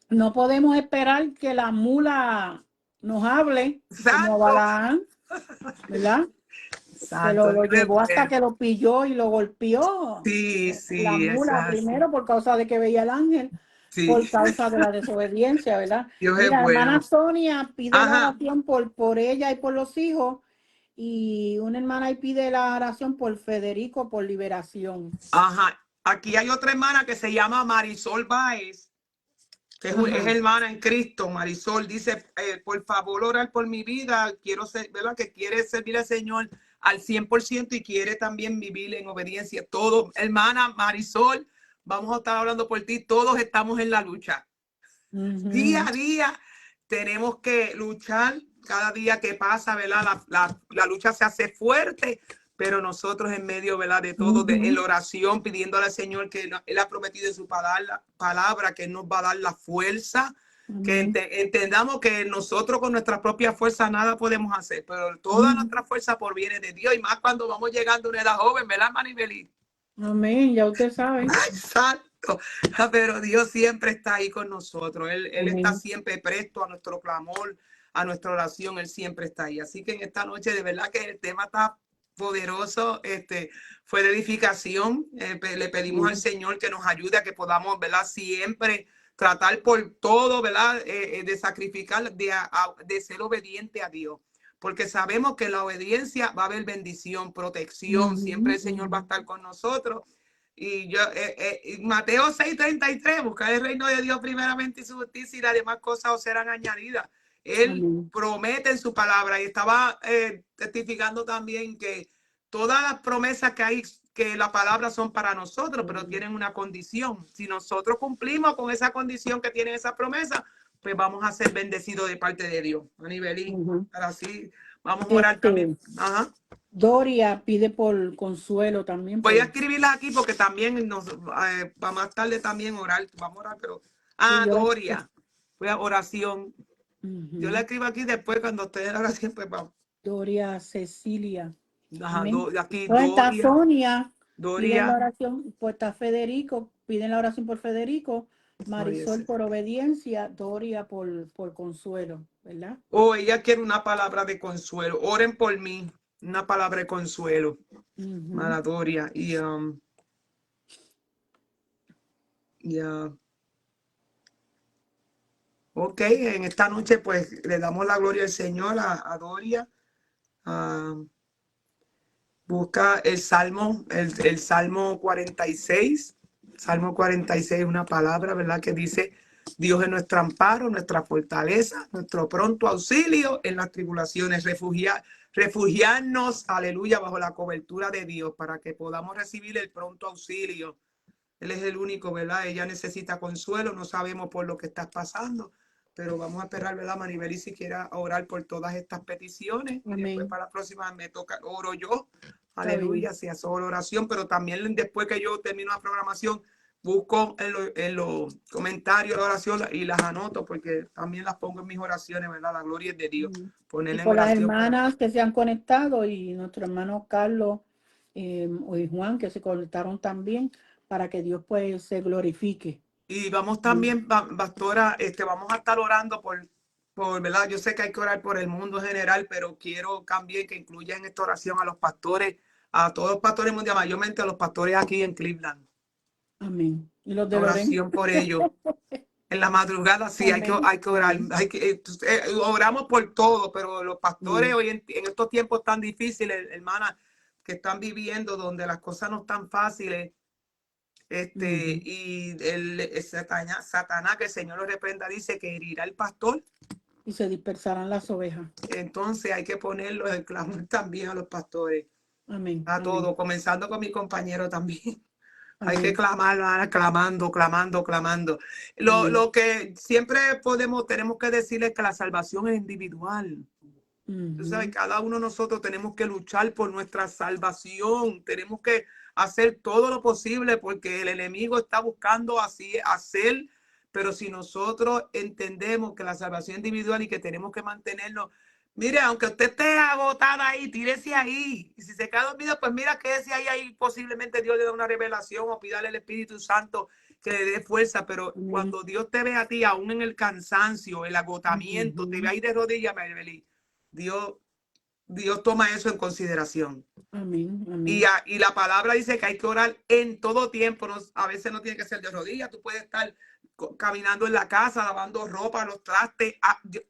No podemos esperar que la mula nos hable, Santo, como Balaán, ¿verdad? Santo, que lo llevó hasta que lo pilló y lo golpeó. Sí, La mula primero por causa de que veía al ángel, sí, por causa de la desobediencia, ¿verdad? Dios Mira, es bueno. Hermana Sonia pide la oración por ella y por los hijos, y una hermana ahí pide la oración por Federico, por liberación. Ajá. Aquí hay otra hermana que se llama Marisol Báez, que es hermana en Cristo. Marisol dice, por favor, orar por mi vida. Quiero ser, ¿verdad? Que quiere servir al Señor al 100% y quiere también vivir en obediencia. Todo, hermana Marisol, vamos a estar hablando por ti. Todos estamos en la lucha. Día a día tenemos que luchar. Cada día que pasa, ¿verdad? La lucha se hace fuerte, pero nosotros en medio, ¿verdad? De todo, en la oración, pidiéndole al Señor que Él ha prometido en su palabra que Él nos va a dar la fuerza, que entendamos que nosotros con nuestra propia fuerza nada podemos hacer, pero toda nuestra fuerza proviene de Dios, y más cuando vamos llegando a una edad joven, ¿verdad, Manibelí? Amén, ya usted sabe. Exacto, pero Dios siempre está ahí con nosotros, Él está siempre presto a nuestro clamor, a nuestra oración, Él siempre está ahí. Así que en esta noche de verdad que el tema está poderoso, fue de edificación. Le pedimos al Señor que nos ayude a que podamos, ¿verdad? Siempre tratar por todo, ¿verdad? De sacrificar, de ser obediente a Dios, porque sabemos que la obediencia va a haber bendición, protección, siempre el Señor va a estar con nosotros. Y yo, Mateo 6:33, buscar el reino de Dios primeramente y su justicia, y las demás cosas os serán añadidas. Él promete en su palabra, y estaba testificando también que todas las promesas que hay, que la palabra son para nosotros, pero tienen una condición. Si nosotros cumplimos con esa condición que tiene esa promesa, pues vamos a ser bendecidos de parte de Dios. Anibelín, así vamos a orar también. Ajá. Doria pide por Consuelo también. Voy a escribirla aquí porque también para más tarde también orar. Vamos a orar, pero... Doria. Voy a oración. Yo la escribo aquí después cuando ustedes la oración, pues vamos. Doria Cecilia. Ajá, aquí pues está Sonia. Doria. Piden la oración, pues está Federico. Piden la oración por Federico. Marisol por obediencia. Doria por Consuelo, ¿verdad? Ella quiere una palabra de consuelo. Oren por mí. Una palabra de consuelo. Doria. Y ok, en esta noche pues le damos la gloria al Señor a Doria. Busca el Salmo, el Salmo 46. Salmo 46 es una palabra, ¿verdad? Que dice, Dios es nuestro amparo, nuestra fortaleza, nuestro pronto auxilio en las tribulaciones. Refugiarnos, aleluya, bajo la cobertura de Dios para que podamos recibir el pronto auxilio. Él es el único, ¿verdad? Ella necesita consuelo, no sabemos por lo que estás pasando, pero vamos a esperar, ¿verdad, Maribel? Si quiera orar por todas estas peticiones. Y después para la próxima me toca, oro yo. Aleluya, si hace oración, pero también después que yo termino la programación, busco en los comentarios la oración y las anoto, porque también las pongo en mis oraciones, ¿verdad? La gloria es de Dios. Y por las hermanas que se han conectado, y nuestro hermano Carlos y Juan, que se conectaron también, para que Dios pues se glorifique. Y vamos también, pastora, vamos a estar orando por, ¿verdad? Yo sé que hay que orar por el mundo en general, pero quiero también que incluya en esta oración a los pastores, a todos los pastores mundiales, mayormente a los pastores aquí en Cleveland. Amén. Y los de oración por ellos. En la madrugada sí hay que orar. Oramos por todo, pero los pastores hoy en estos tiempos tan difíciles, hermanas, que están viviendo, donde las cosas no están fáciles, Y el Satanás, que el Señor lo reprenda, dice que herirá al pastor. Y se dispersarán las ovejas. Entonces hay que ponerlo en clamor también a los pastores. Amén. A todos, comenzando con mi compañero también. Hay que Amén. clamar, clamando. Lo que siempre tenemos que decirles que la salvación es individual. Tú sabes, cada uno de nosotros tenemos que luchar por nuestra salvación. Tenemos que hacer todo lo posible porque el enemigo está buscando así hacer. Pero si nosotros entendemos que la salvación es individual y que tenemos que mantenerlo, mire, aunque usted esté agotada ahí, tírese ahí. Y si se queda dormido, pues mira, quédese ahí. Posiblemente Dios le da una revelación o pídale al Espíritu Santo que le dé fuerza. Pero cuando Dios te ve a ti, aún en el cansancio, el agotamiento, te ve ahí de rodillas, Maribelí, Dios toma eso en consideración. Amén, amén. Y la palabra dice que hay que orar en todo tiempo. A veces no tiene que ser de rodillas. Tú puedes estar caminando en la casa, lavando ropa, los trastes.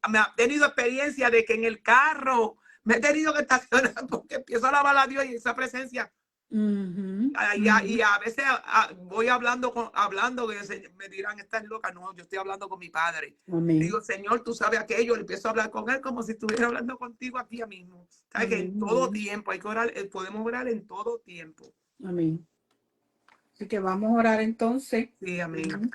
Me ha tenido experiencia de que en el carro me he tenido que estacionar porque empiezo a alabar a Dios y esa presencia. Y a veces voy hablando, que me dirán, estás loca. No, yo estoy hablando con mi padre. Amén. Digo, Señor, tú sabes aquello. Le empiezo a hablar con él como si estuviera hablando contigo aquí mismo. Sabes que en todo tiempo hay que orar, podemos orar en todo tiempo. Amén. Así que vamos a orar entonces. Sí, amén.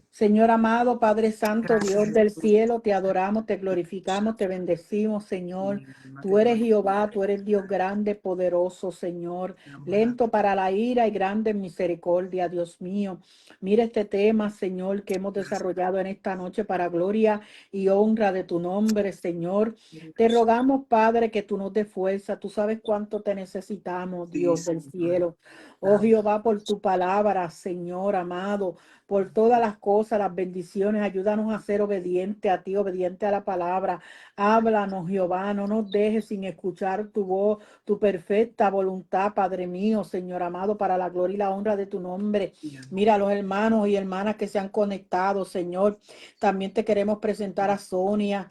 Señor amado, Padre Santo, Gracias, Dios del cielo, te adoramos, te glorificamos, te bendecimos, Señor. Tú eres Jehová, tú eres Dios grande, poderoso, Señor, lento para la ira y grande en misericordia, Dios mío. Mira este tema, Señor, que hemos desarrollado en esta noche para gloria y honra de tu nombre, Señor. Te rogamos, Padre, que tú nos des fuerza. Tú sabes cuánto te necesitamos, Dios del cielo. Oh Jehová, por tu palabra, Señor amado, por todas las cosas, las bendiciones, ayúdanos a ser obedientes a ti, obediente a la palabra. Háblanos, Jehová, no nos dejes sin escuchar tu voz, tu perfecta voluntad, Padre mío, Señor amado, para la gloria y la honra de tu nombre. Mira a los hermanos y hermanas que se han conectado, Señor. También te queremos presentar a Sonia,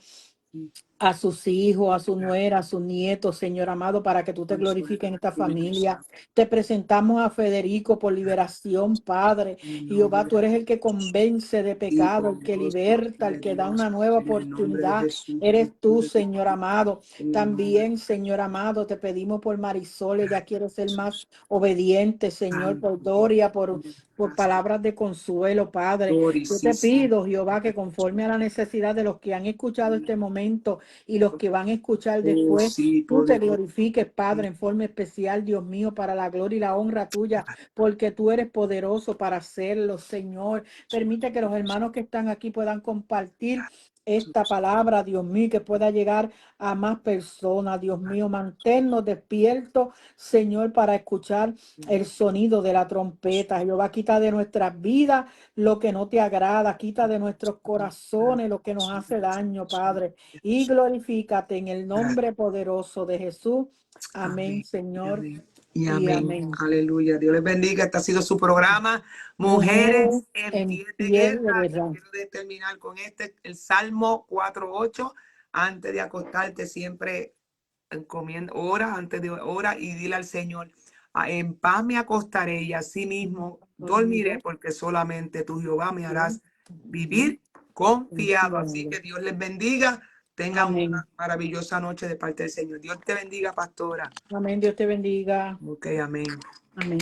a sus hijos, a su nuera, a sus nietos, Señor amado, para que tú te glorifiques en esta familia. Te presentamos a Federico por liberación, Padre. Jehová, tú eres el que convence de pecado, el que liberta, el que da una nueva oportunidad. Eres tú, Señor amado. También, Señor amado, te pedimos por Marisol, ella quiere ser más obediente, Señor, por Doria, por palabras de consuelo, Padre. Yo te pido, Jehová, que conforme a la necesidad de los que han escuchado este momento y los que van a escuchar después, tú te glorifiques, Padre, en forma especial, Dios mío, para la gloria y la honra tuya, porque tú eres poderoso para hacerlo, Señor. Permite que los hermanos que están aquí puedan compartir esta palabra, Dios mío, que pueda llegar a más personas, Dios mío. Manténnos despiertos, Señor, para escuchar el sonido de la trompeta. Jehová, quita de nuestras vidas lo que no te agrada, quita de nuestros corazones lo que nos hace daño, Padre, y glorifícate en el nombre poderoso de Jesús. Amén, Señor. Y amén. Aleluya. Dios les bendiga. Este ha sido su programa, Mujeres en Pie de Guerra. Quiero terminar con el Salmo 4:8. Antes de acostarte, siempre encomienda, ora y dile al Señor: en paz me acostaré y así mismo dormiré, porque solamente tú, Jehová, me harás vivir confiado. Así que Dios les bendiga. Tengan una maravillosa noche de parte del Señor. Dios te bendiga, pastora. Amén. Dios te bendiga. Ok, amén. Amén.